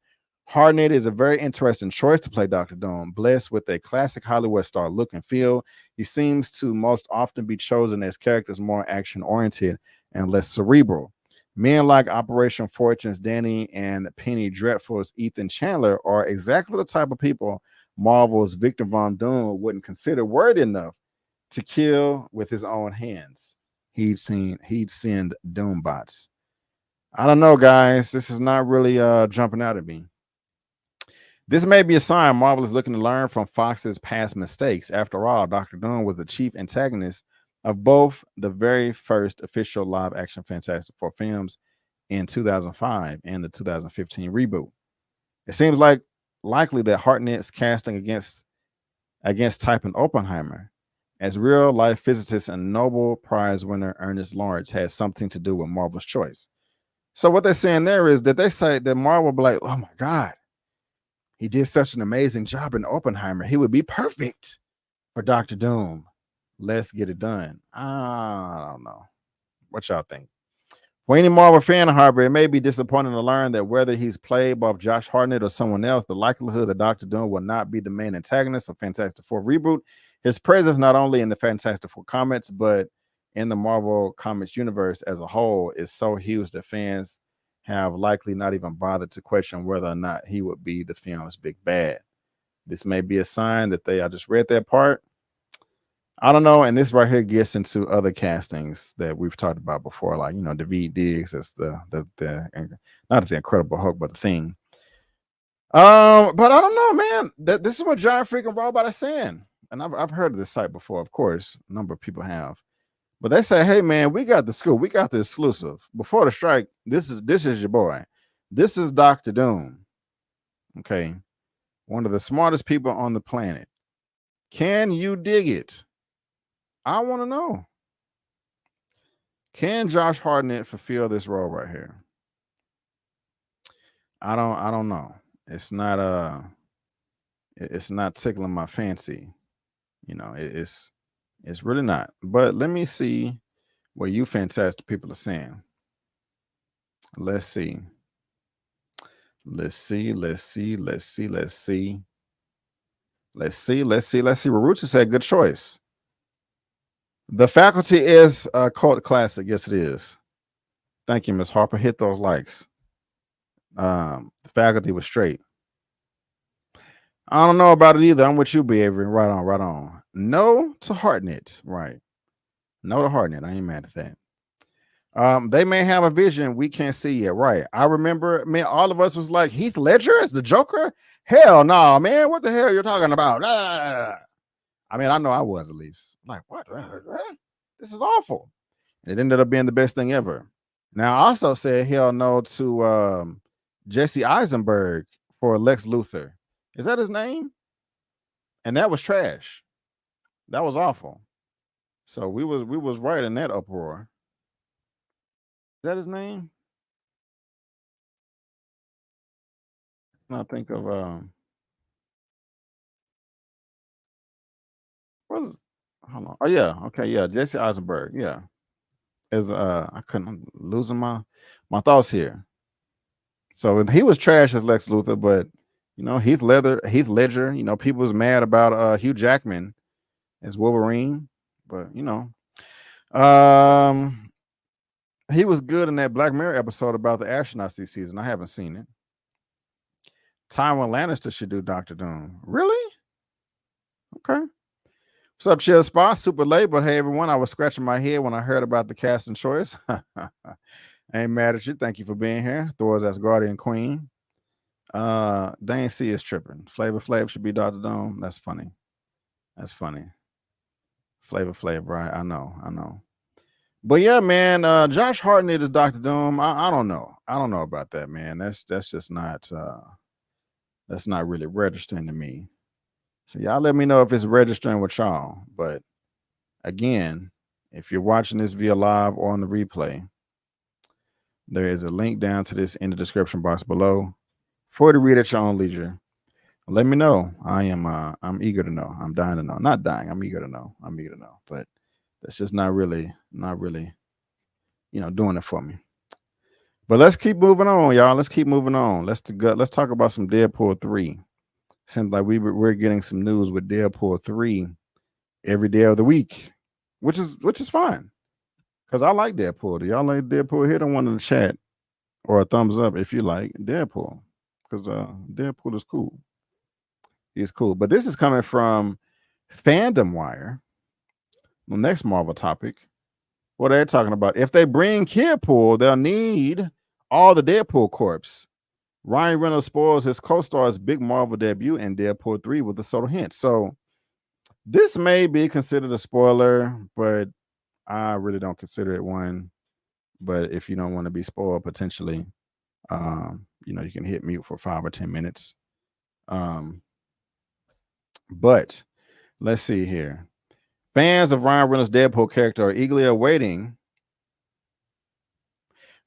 S3: Hartnett is a very interesting choice to play Dr. Doom. Blessed with a classic Hollywood star look and feel, he seems to most often be chosen as characters more action-oriented and less cerebral. Men like Operation Fortune's Danny and Penny Dreadful's Ethan Chandler are exactly the type of people Marvel's Victor Von Doom wouldn't consider worthy enough to kill with his own hands. He'd send Doom bots. I don't know, guys. This is not really jumping out at me. This may be a sign Marvel is looking to learn from Fox's past mistakes. After all, Dr. Doom was the chief antagonist of both the very first official live-action Fantastic Four films in 2005 and the 2015 reboot. It seems likely that Hartnett's casting against type in Oppenheimer as real-life physicist and Nobel Prize winner Ernest Lawrence has something to do with Marvel's choice. So what they're saying there is that they say that Marvel will be like, oh my God, he did such an amazing job in Oppenheimer. He would be perfect for Dr. Doom. Let's get it done. I don't know. What y'all think? For any Marvel fan, however, it may be disappointing to learn that whether he's played by Josh Hartnett or someone else, the likelihood that Dr. Doom will not be the main antagonist of Fantastic Four reboot. His presence not only in the Fantastic Four comics, but in the Marvel Comics universe as a whole is so huge that fans have likely not even bothered to question whether or not he would be the film's big bad. This may be a sign that I just read that part. I don't know. And this right here gets into other castings that we've talked about before, like, Daveed Diggs as the not the Incredible Hulk, but the Thing. But I don't know, man. This is what Giant Freaking Robot is saying. And I've heard of this site before, of course. A number of people have. But they say, hey, man, we got the scoop. We got the exclusive. Before the strike, this is your boy. This is Dr. Doom. Okay. One of the smartest people on the planet. Can you dig it? I want to know. Can Josh Hartnett fulfill this role right here? I don't know. It's not tickling my fancy. It's really not. But let me see what you fantastic people are saying. Let's see. Rarucha said good choice. The Faculty is a cult classic. Yes, it is. Thank you, Miss Harper. Hit those likes. The Faculty was straight. I don't know about it either. I'm with you, B. Avery. Right on. No to Hartnett. Right. No to Hartnett. I ain't mad at that. They may have a vision we can't see yet. Right. I remember, man, all of us was like, Heath Ledger as the Joker? Hell no, man. What the hell you're talking about? I mean, I know I was at least. Like, what? This is awful. And it ended up being the best thing ever. Now, I also said hell no to Jesse Eisenberg for Lex Luthor. Is that his name? And that was trash. That was awful. So we was right in that uproar. Is that his name? I think of what is hold on. Oh yeah, okay, yeah, Jesse Eisenberg. Yeah. As I couldn't losing my thoughts here. So he was trash as Lex Luthor, but you know, Heath Ledger, you know, people was mad about Hugh Jackman as Wolverine, but you know, he was good in that Black Mirror episode about the astronauts this season. I haven't seen it. Tywin Lannister should do Dr. Doom. Really? Okay. What's up, Chill Spa? Super late, but hey, everyone, I was scratching my head when I heard about the casting choice. I ain't mad at you. Thank you for being here. Thor's as Guardian Queen. Dane C is tripping. Flavor Flav should be Dr. Doom. That's funny. That's funny. Flavor Flav, right? I know. But yeah, man, Josh Hartnett is Dr. Doom. I don't know. I don't know about that, man. That's just not that's not really registering to me. So y'all let me know if it's registering with y'all. But again, if you're watching this via live or on the replay, there is a link down to this in the description box below for you to read at your own leisure. Let me know. I'm eager to know. I'm dying to know. Not dying. I'm eager to know. But that's just not really, you know, doing it for me. But let's keep moving on, y'all. Let's keep moving on. Let's talk about some Deadpool 3. Seems like we're getting some news with Deadpool 3 every day of the week, which is fine. Because I like Deadpool. Do y'all like Deadpool? Hit on one in the chat or a thumbs up if you like Deadpool. Because Deadpool is cool. He's cool. But this is coming from Fandom Wire. The next Marvel topic. What they're talking about. If they bring Kidpool, they'll need all the Deadpool corps. Ryan Reynolds spoils his co-star's big Marvel debut in Deadpool 3 with a subtle hint. So this may be considered a spoiler, but I really don't consider it one. But if you don't want to be spoiled, potentially, you know, you can hit mute for 5 or 10 minutes. But let's see here. Fans of Ryan Reynolds' Deadpool character are eagerly awaiting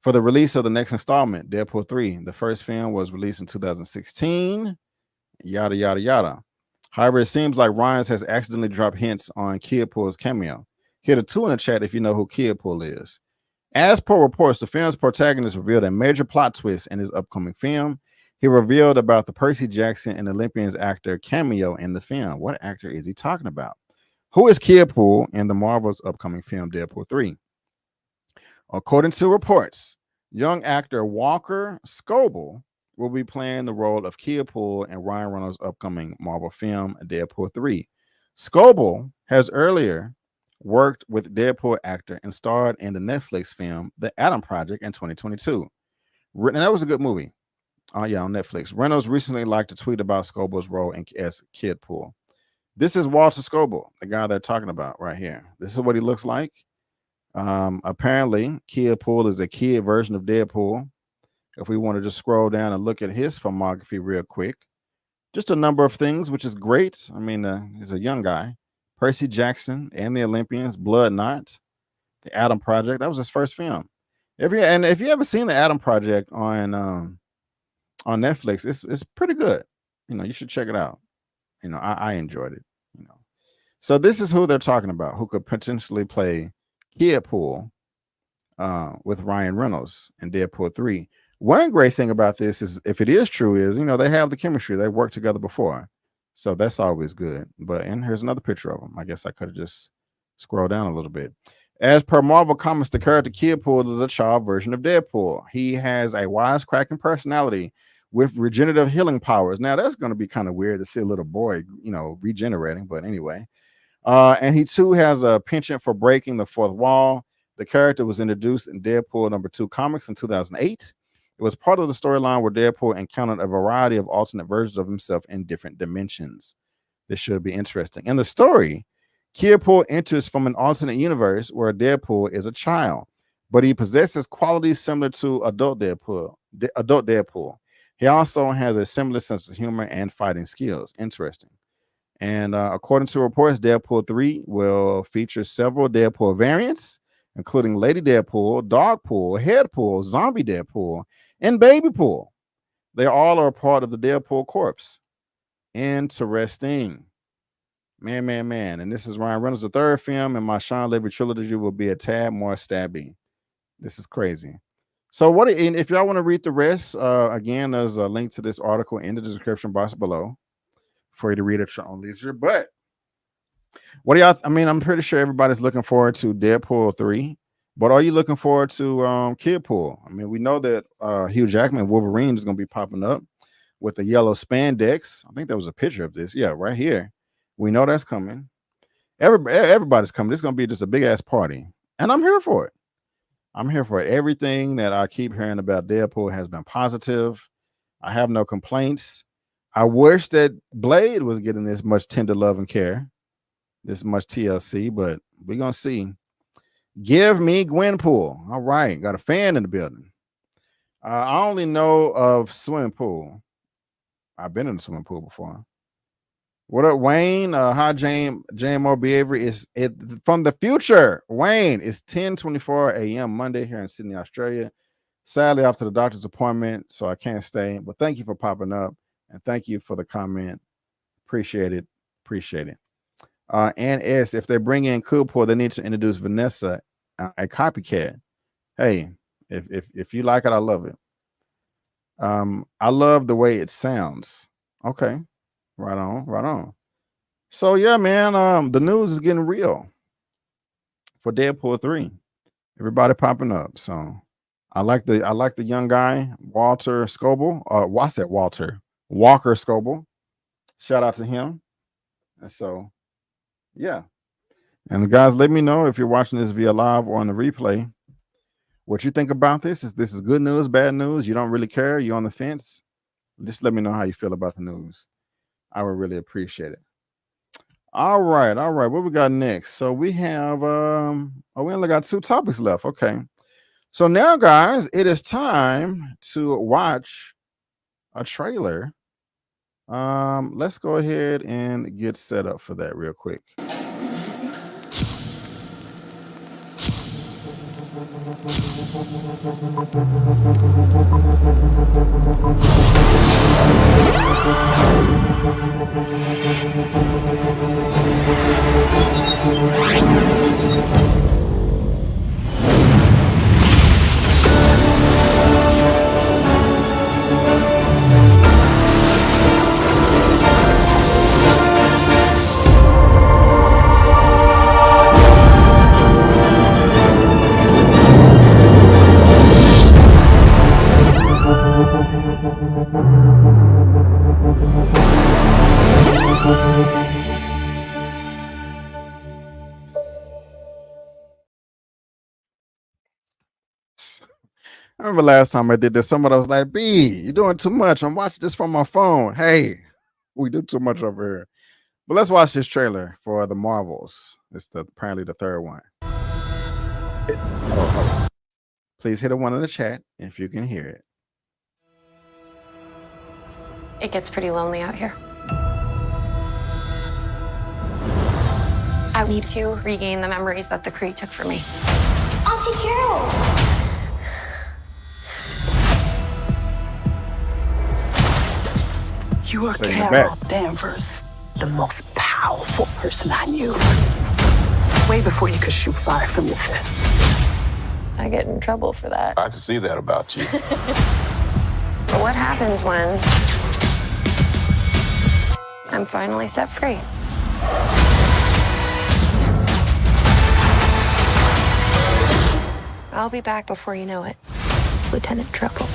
S3: for the release of the next installment, Deadpool 3. The first film was released in 2016, yada, yada, yada. However, it seems like Ryan's has accidentally dropped hints on Kidpool's cameo. Hit a 2 in the chat if you know who Kidpool is. As per reports, the film's protagonist revealed a major plot twist in his upcoming film. He revealed about the Percy Jackson and Olympians actor cameo in the film. What actor is he talking about? Who is Kidpool in the Marvel's upcoming film, Deadpool 3? According to reports, young actor Walker Scobell will be playing the role of Kidpool in Ryan Reynolds' upcoming Marvel film, Deadpool 3. Scobell has earlier worked with Deadpool actor and starred in the Netflix film The Adam Project in 2022. And that was a good movie. Yeah, on Netflix. Reynolds recently liked a tweet about Scobell's role as Kidpool. This is Walter Scobell, the guy they're talking about right here. This is what he looks like. Apparently, Kidpool is a kid version of Deadpool. If we want to just scroll down and look at his filmography real quick, just a number of things, which is great. I mean, he's a young guy. Percy Jackson and the Olympians, Blood Knot, The Adam Project. That was his first film. If you ever seen The Adam Project on Netflix, it's pretty good. You know, you should check it out. You know, I enjoyed it. You know, so this is who they're talking about, who could potentially play Kidpool with Ryan Reynolds in Deadpool 3. One great thing about this is, if it is true, is, you know, they have the chemistry. They worked together before, so that's always good. But and here's another picture of him. I guess I could have just scrolled down a little bit. As per Marvel Comics, the character Kidpool is a child version of Deadpool. He has a wisecracking personality with regenerative healing powers. Now that's going to be kind of weird to see a little boy, you know, regenerating, but anyway. And he too has a penchant for breaking the fourth wall. The character was introduced in Deadpool #2 comics in 2008. It was part of the storyline where Deadpool encountered a variety of alternate versions of himself in different dimensions. This should be interesting. In the story, Kidpool enters from an alternate universe where Deadpool is a child, but he possesses qualities similar to adult Deadpool. He also has a similar sense of humor and fighting skills. Interesting. And according to reports, Deadpool 3 will feature several Deadpool variants, including Lady Deadpool, Dogpool, Headpool, Zombie Deadpool, and Babypool. They all are part of the Deadpool Corps. Interesting. Man. And this is Ryan Reynolds' third film, and my Sean Levy trilogy will be a tad more stabby. This is crazy. So if y'all want to read the rest, again, there's a link to this article in the description box below for you to read at your own leisure. But what do y'all, I'm pretty sure everybody's looking forward to Deadpool 3. But are you looking forward to Kidpool? We know that Hugh Jackman, Wolverine, is going to be popping up with the yellow spandex. I think there was a picture of this. Yeah, right here. We know that's coming. Everybody's coming. This is going to be just a big ass party. And I'm here for it. I'm here for it. Everything that I keep hearing about Deadpool has been positive. I have no complaints. I wish that Blade was getting this much tender love and care, this much TLC, but we're going to see. Give me Gwenpool. All right. Got a fan in the building. I only know of swimming pool. I've been in the swimming pool before. What up, Wayne? Hi, JMO Behavior is it from the future. Wayne, it's 10:24 a.m. Monday here in Sydney, Australia. Sadly, after the doctor's appointment, so I can't stay. But thank you for popping up and thank you for the comment. Appreciate it. And if they bring in Coolpool, they need to introduce Vanessa, a copycat. Hey, if you like it, I love it. I love the way it sounds. Okay. Right on. So yeah, man, the news is getting real for Deadpool 3. Everybody popping up. So I like the young guy, Walter Scoble. What's that, Walker Scoble? Shout out to him. And so yeah. And guys, let me know if you're watching this via live or on the replay, what you think about this. Is this good news, bad news? You don't really care? You're on the fence? Just let me know how you feel about the news. I would really appreciate it. All right. What we got next? So we have we only got 2 topics left. Okay. So now, guys, it is time to watch a trailer. Let's go ahead and get set up for that real quick. I remember last time I did this, somebody was like, B, you're doing too much. I'm watching this from my phone. Hey, we do too much over here. But let's watch this trailer for the Marvels. It's apparently the third one. Please hit a 1 in the chat if you can hear it.
S1: It gets pretty lonely out here. I need to regain the memories that the Kree took from me.
S4: Auntie Carol!
S5: You are Carol Danvers, the most powerful person I knew. Way before you could shoot fire from your fists.
S1: I get in trouble for that.
S6: I can see that about you.
S1: But what happens when I'm finally set free? I'll be back before you know it. Lieutenant Trouble.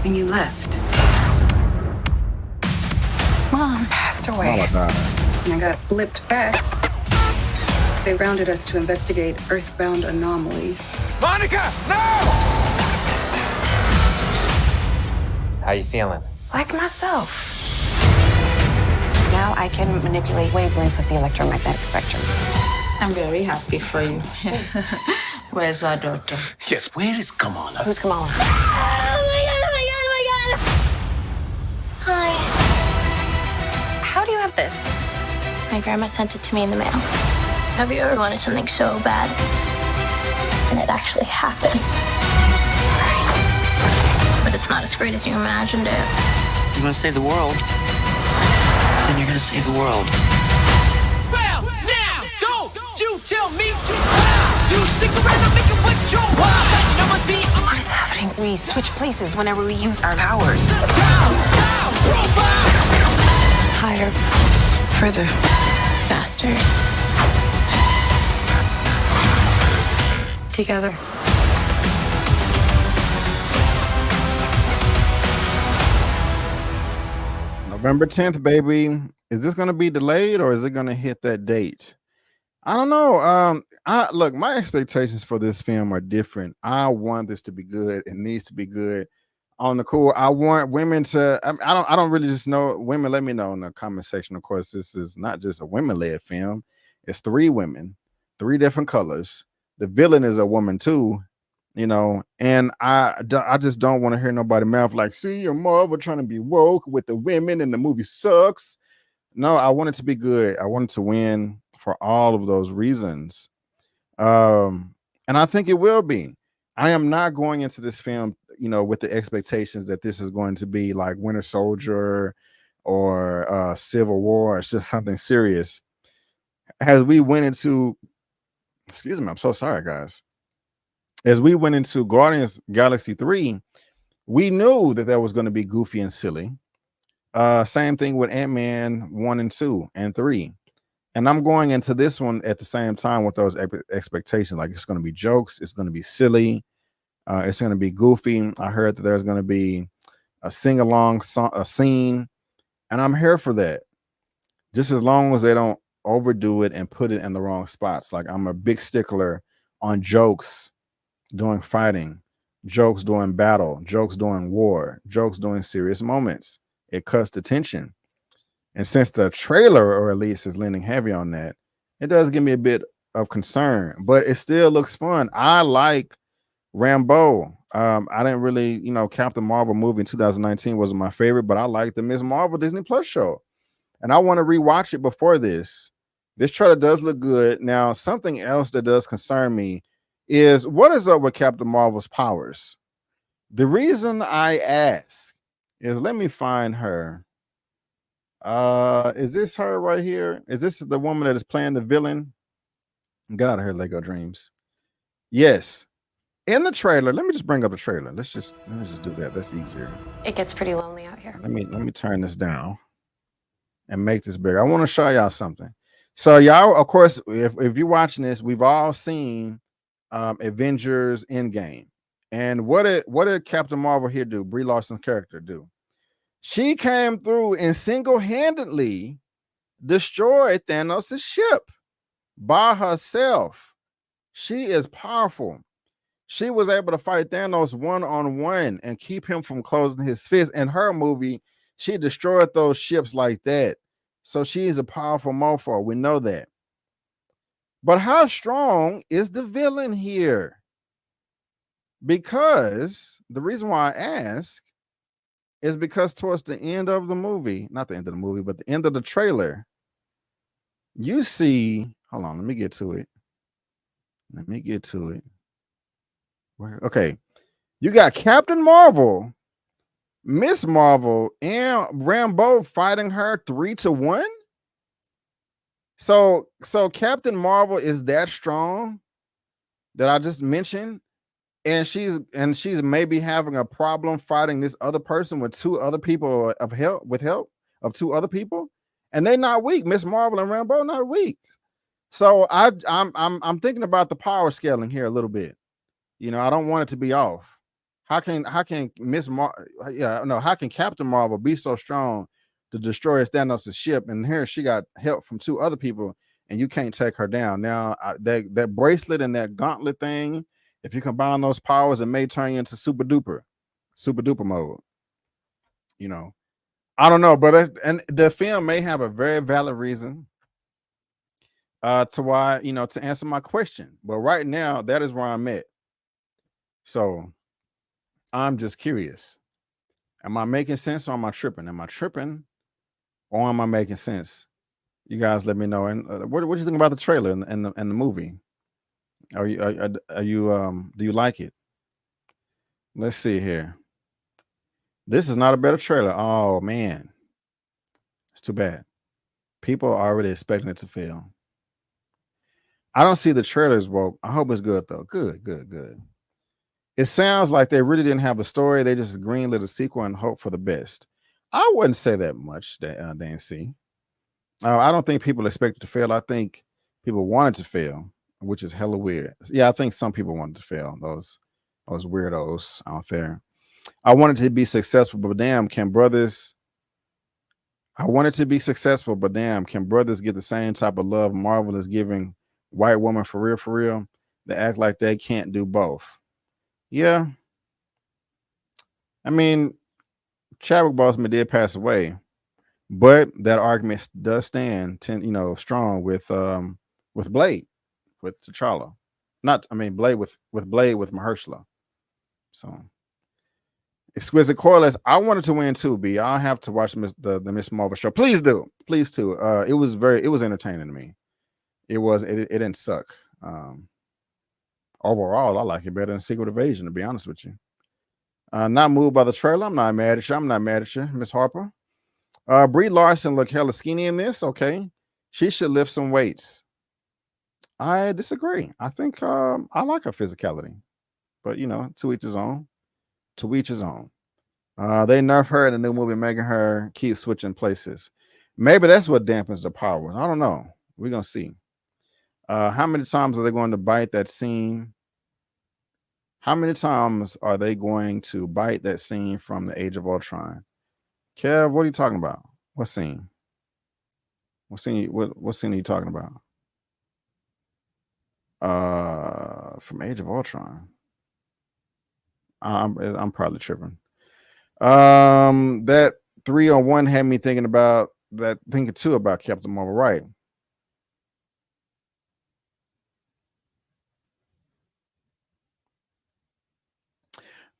S5: When you left, Mom passed away.
S3: Oh my God.
S5: And I got blipped back. They rounded us to investigate earthbound anomalies.
S6: Monica, no!
S7: How you feeling?
S5: Like myself.
S4: Now I can manipulate wavelengths of the electromagnetic spectrum.
S8: I'm very happy for you.
S5: Where's our daughter?
S6: Yes, where is Kamala?
S1: Who's Kamala?
S4: Oh my god, oh my god, oh my god! Hi.
S1: How do you have this?
S4: My grandma sent it to me in the mail. Have you ever wanted something so bad and it actually happened? But it's not as great as you imagined it.
S8: You want to save the world? Then you're gonna save the world.
S9: Well, now, don't you tell me to stop. You stick around and make it what you want.
S1: What is happening? We switch places whenever we use our powers. Higher, further, faster. Together.
S3: November 10th, baby. Is this going to be delayed or is it going to hit that date? I don't know. Look, my expectations for this film are different. I want this to be good. It needs to be good. On the cool, I want women to. I don't really just know. Women, let me know in the comment section. Of course, this is not just a women-led film. It's 3 women, 3 different colors. The villain is a woman too, you know. And I just don't want to hear nobody mouth like, "See, your Marvel trying to be woke with the women, and the movie sucks." No, I want it to be good. I want it to win for all of those reasons. And I think it will be. I am not going into this film, you know, with the expectations that this is going to be like Winter Soldier or Civil War. It's just something serious. As we went into, excuse me, I'm so sorry, guys. As we went into Guardians Galaxy 3, we knew that was going to be goofy and silly. Same thing with Ant-Man 1 and 2 and 3. And I'm going into this one at the same time with those expectations. Like, it's going to be jokes. It's going to be silly. It's going to be goofy. I heard that there's going to be a sing-along a scene. And I'm here for that. Just as long as they don't overdo it and put it in the wrong spots. Like, I'm a big stickler on jokes during fighting, jokes during battle, jokes during war, jokes during serious moments. It cuts the tension. And since the trailer, or at least, is leaning heavy on that, it does give me a bit of concern, but it still looks fun. I like Rambo. I didn't really, you know, Captain Marvel movie in 2019 wasn't my favorite, but I like the Ms. Marvel Disney Plus show. And I want to rewatch it before this. This trailer does look good. Now, something else that does concern me is what is up with Captain Marvel's powers? The reason I ask is, let me find her. Is this her right here? Is this the woman that is playing the villain? Get out of here, Lego Dreams. Yes. In the trailer, let me just bring up the trailer. Let me just do that. That's easier.
S1: It gets pretty lonely out here.
S3: Let me turn this down and make this bigger. I want to show y'all something. So y'all, of course, if you're watching this, we've all seen Avengers Endgame. And what did Captain Marvel here do? Brie Larson's character do? She came through and single-handedly destroyed Thanos' ship by herself. She is powerful. She was able to fight Thanos one-on-one and keep him from closing his fist. In her movie, she destroyed those ships like that. So she is a powerful mofo. We know that. But how strong is the villain here? Because the reason why I ask is because towards the end of the movie, not the end of the movie, but the end of the trailer, you see, hold on, let me get to it. Okay, you got Captain Marvel, Miss Marvel, and Rambo fighting her 3-1. So Captain Marvel is that strong that I just mentioned, and she's maybe having a problem fighting this other person with 2 other people of help of 2 other people, and they're not weak. Miss Marvel and Rambo not weak. So I'm thinking about the power scaling here a little bit. You know, I don't want it to be off. How can Captain Marvel be so strong to destroy Thanos' ship, and here she got help from 2 other people, and you can't take her down? Now that bracelet and that gauntlet thing, if you combine those powers, it may turn you into super duper mode. You know, I don't know, but and the film may have a very valid reason to why, to answer my question. But right now, that is where I'm at. So I'm just curious. Am I making sense or am I tripping? Am I tripping or am I making sense? You guys let me know. And what do you think about the trailer and the movie? Are you do you like it? Let's see here. This is not a better trailer. Oh man. It's too bad. People are already expecting it to fail. I don't see the trailers, well. I hope it's good though. Good. It sounds like they really didn't have a story. They just greenlit a sequel and hope for the best. I wouldn't say that much, Dan C. I don't think people expect it to fail. I think people wanted to fail, which is hella weird. Yeah, I think some people wanted to fail. Those weirdos out there. I wanted to be successful, but damn, can brothers? I wanted to be successful, but damn, can brothers get the same type of love Marvel is giving white woman for real? They act like they can't do both. Yeah. I mean, Chadwick Boseman did pass away, but that argument does stand strong with Blade, with T'Challa. Blade with Mahershala. So Exquisite Corliss, I wanted to win too, B. I'll have to watch the Miss Marvel show. Please do. Please too. It was entertaining to me. It didn't suck. Overall, I like it better than Secret Invasion, to be honest with you. Not moved by the trailer. I'm not mad at you, Miss Harper. Brie Larson looked hella skinny in this. Okay. She should lift some weights. I disagree. I think I like her physicality. But to each his own. To each his own. They nerf her in the new movie, making her keep switching places. Maybe that's what dampens the power. I don't know. We're gonna see. How many times are they going to bite that scene? How many times are they going to bite that scene from the Age of Ultron? Kev, what are you talking about? What scene? What scene are you talking about? From Age of Ultron. I'm probably tripping. That 3-on-1 had me thinking too about Captain Marvel, right?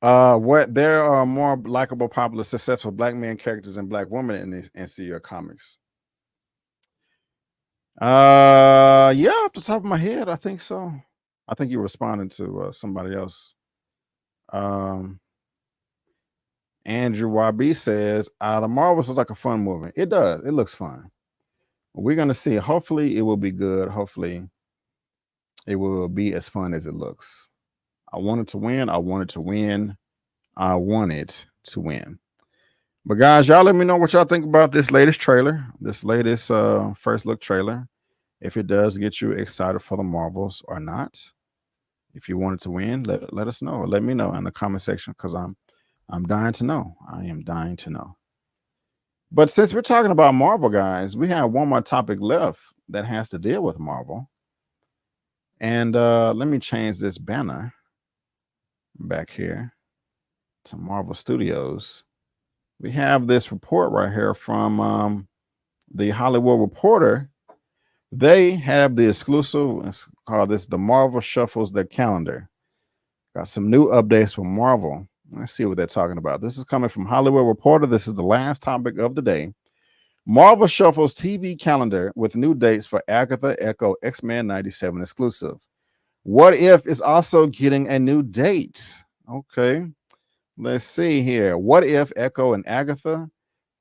S3: There are more likable, popular, successful black man characters and black women in the NCU comics. Yeah, off the top of my head, I think so. I think you're responding to somebody else. Andrew YB says, the Marvels looks like a fun movie. It does. It looks fun. We're gonna see. Hopefully, it will be good. Hopefully, it will be as fun as it looks. I wanted to win. I wanted to win. But guys, y'all let me know what y'all think about this latest trailer, this latest first look trailer. If it does get you excited for the Marvels or not. If you wanted to win, let us know. Let me know in the comment section, because I'm dying to know. I am dying to know. But since we're talking about Marvel, guys, we have one more topic left that has to deal with Marvel. And let me change this banner back here to Marvel Studios. We have this report right here from the Hollywood Reporter. They have the exclusive, let's call this the Marvel Shuffles Their Calendar. Got some new updates from Marvel. Let's see what they're talking about. This is coming from Hollywood Reporter. This is the last topic of the day. Marvel Shuffles TV calendar with new dates for Agatha, Echo, X-Men 97 exclusive. What If is also getting a new date. Okay. Let's see here. What If, Echo, and Agatha,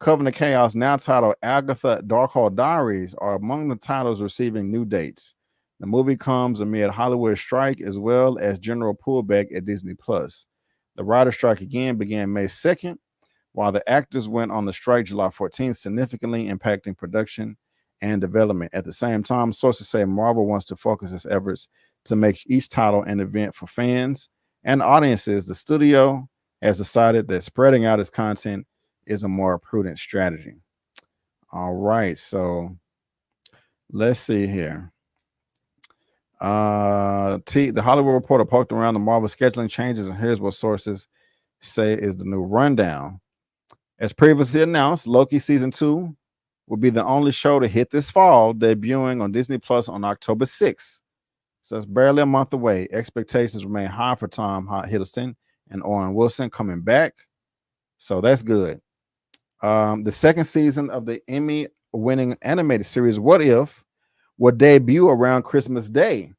S3: Covenant Chaos, now titled Agatha Darkhold Diaries, are among the titles receiving new dates. The movie comes amid Hollywood strike as well as general pullback at Disney+. The writer's strike again began May 2nd, while the actors went on the strike July 14th, significantly impacting production and development. At the same time, sources say Marvel wants to focus its efforts to make each title an event for fans and audiences. The studio has decided that spreading out its content is a more prudent strategy. All right, so let's see here. The Hollywood Reporter poked around the Marvel scheduling changes, and here's what sources say is the new rundown. As previously announced, Loki season 2 will be the only show to hit this fall, debuting on Disney Plus on October 6th. So it's barely a month away. Expectations remain high for Tom Hiddleston and Owen Wilson coming back. So that's good. The second season of the Emmy-winning animated series What If will debut around Christmas Day.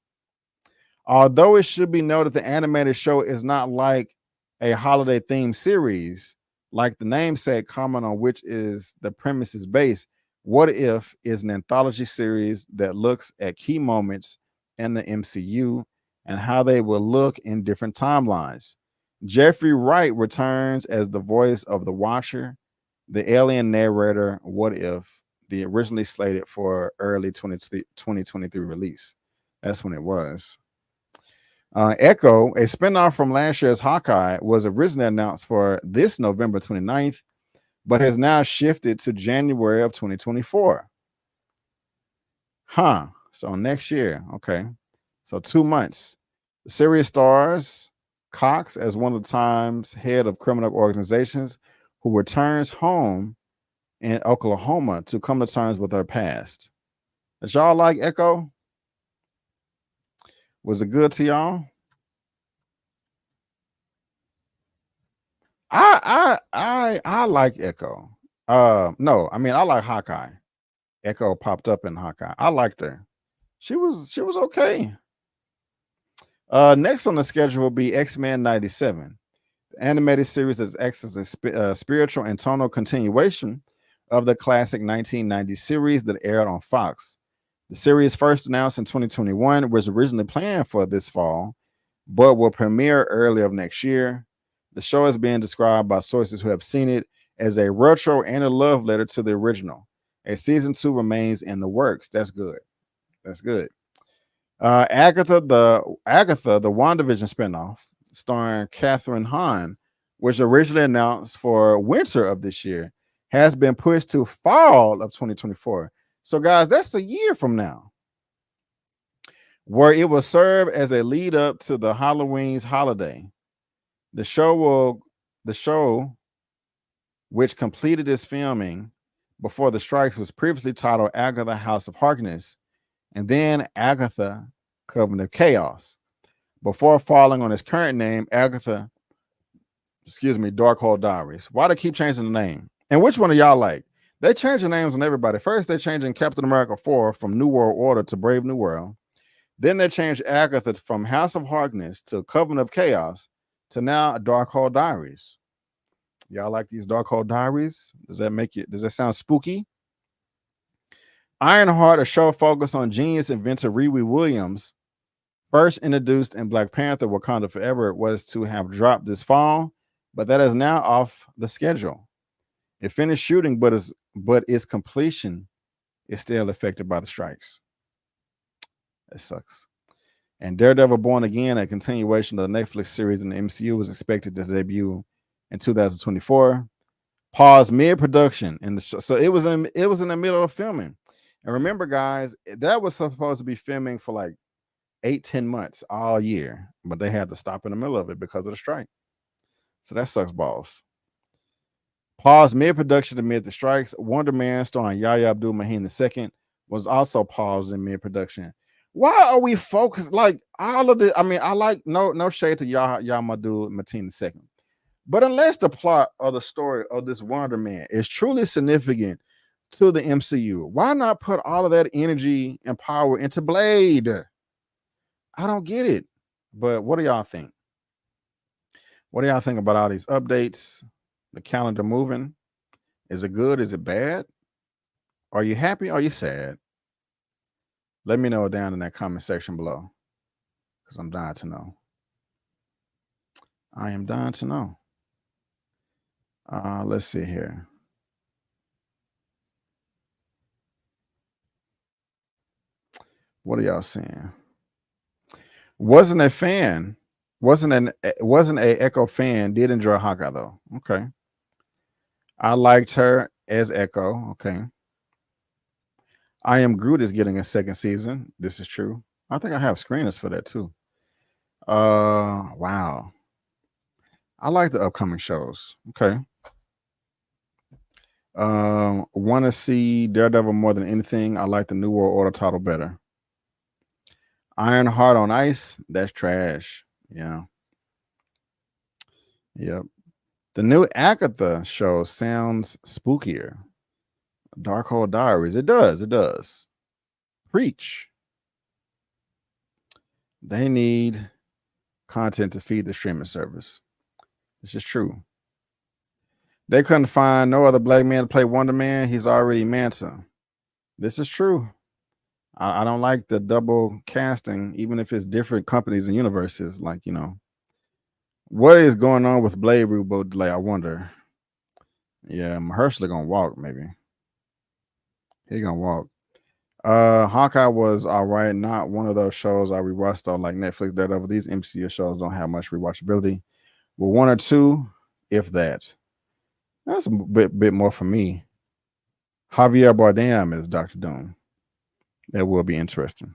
S3: Although it should be noted the animated show is not like a holiday-themed series, like the namesake, comment on which is the premise is based. What If is an anthology series that looks at key moments in the MCU and how they will look in different timelines. Jeffrey Wright returns as the voice of the Watcher, the alien narrator. What If, the originally slated for early 2023 release. That's when it was. Echo, a spinoff from last year's Hawkeye, was originally announced for this November 29th, but has now shifted to January of 2024. So next year. Okay. So 2 months. The series stars Cox as one of the Times head of criminal organizations who returns home in Oklahoma to come to terms with her past. Did y'all like Echo? Was it good to y'all? I like Echo. No, I mean I like Hawkeye. Echo popped up in Hawkeye. I liked her. She was okay. Next on the schedule will be X-Men 97. The animated series that acts as a spiritual and tonal continuation of the classic 1990 series that aired on Fox. The series, first announced in 2021, was originally planned for this fall, but will premiere early of next year. The show is being described by sources who have seen it as a retro and a love letter to the original. A season 2 remains in the works. That's good. That's good. Agatha, the WandaVision spinoff, starring Catherine Hahn, which originally announced for winter of this year, has been pushed to fall of 2024. So, guys, that's a year from now, where it will serve as a lead up to the Halloween's holiday. The show, which completed its filming before the strikes, was previously titled Agatha House of Harkness, and then Agatha Coven of Chaos, before falling on its current name, Agatha, Darkhold Diaries. Why they keep changing the name? And which one of y'all like? They change the names on everybody. First, they're changing Captain America 4 from New World Order to Brave New World. Then they changed Agatha from House of Harkness to Coven of Chaos to now Darkhold Diaries. Y'all like these Darkhold Diaries? Does that sound spooky? Ironheart, a show focused on genius inventor Riri Williams, first introduced in Black Panther Wakanda Forever, was to have dropped this fall, but that is now off the schedule. It finished shooting, but its completion is still affected by the strikes. It sucks. And Daredevil Born Again, a continuation of the Netflix series in the MCU, was expected to debut in 2024. Paused mid-production in the show. So it was in the middle of filming. And remember, guys, that was supposed to be filming for like 8-10 months all year, but they had to stop in the middle of it because of the strike. So that sucks balls. Paused mid-production amid the strikes. Wonder Man, starring Yahya Abdul-Mateen II, was also paused in mid-production. Why are we focused like all of the? I mean, I like no shade to Yahya Abdul-Mateen II, but unless the plot or the story of this Wonder Man is truly significant to the MCU, why not put all of that energy and power into Blade? I don't get it. But what do y'all think? What do y'all think about all these updates? The calendar moving? Is it good? Is it bad? Are you happy? Are you sad? Let me know down in that comment section below, because I'm dying to know. I am dying to know. Let's see here. What are y'all saying? Wasn't a Echo fan. Did enjoy Hawkeye though. Okay. I liked her as Echo. Okay. I Am Groot is getting a second season. This is true. I think I have screeners for that too. Wow. I like the upcoming shows. Okay. Want to see Daredevil more than anything. I like the New World Order title better. Iron Heart on Ice. That's trash. Yeah. Yep. The new Agatha show sounds spookier. Darkhold Diaries. It does. It does. Preach. They need content to feed the streaming service. This is true. They couldn't find no other black man to play Wonder Man. He's already Manta. This is true. I don't like the double casting, even if it's different companies and universes. Like, you know, what is going on with Blade reboot delay? I wonder. Yeah, Mahershala gonna walk, maybe. He gonna walk. Hawkeye was all right. Not one of those shows I rewatched though, like Netflix, Daredevil. These MCU shows don't have much rewatchability. But one or two, if that. That's a bit more for me. Javier Bardem is Dr. Doom. That will be interesting.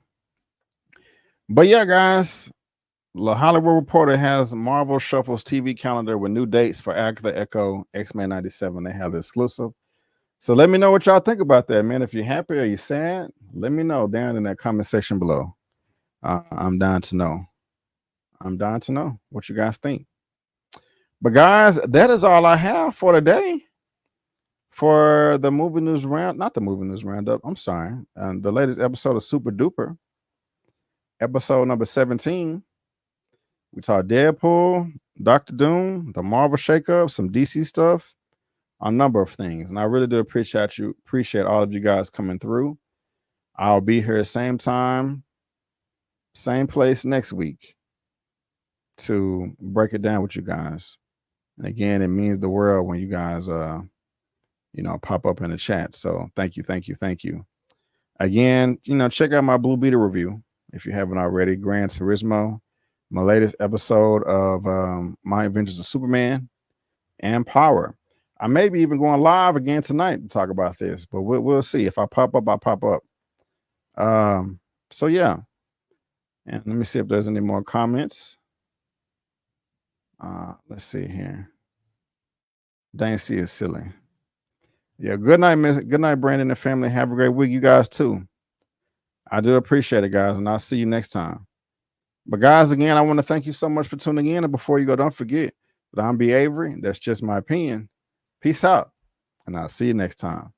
S3: But yeah, guys, The Hollywood Reporter has Marvel Shuffles TV calendar with new dates for Agatha, Echo, X-Men 97. They have the exclusive. So let me know what y'all think about that, man. If you're happy or you're sad, let me know down in that comment section below. I'm down to know. I'm down to know what you guys think. But guys, that is all I have for today. For the movie news round, not the movie news roundup. I'm sorry. The latest episode of Super Duper, episode number 17. We talked Deadpool, Dr. Doom, the Marvel shakeup, some DC stuff, a number of things. And I really do appreciate all of you guys coming through. I'll be here same time, same place next week to break it down with you guys. And again, it means the world when you guys pop up in the chat. So thank you. Again, check out my Blue Beetle review if you haven't already. Gran Turismo, my latest episode of My Adventures of Superman and Power. I may be even going live again tonight to talk about this, but we'll see. If I pop up, I'll pop up. So yeah. And let me see if there's any more comments. Let's see here. Dancy is silly. Yeah, good night, Brandon and family. Have a great week, you guys too. I do appreciate it, guys, and I'll see you next time. But guys, again, I want to thank you so much for tuning in. And before you go, don't forget that I'm B. Avery. That's just my opinion. Peace out, and I'll see you next time.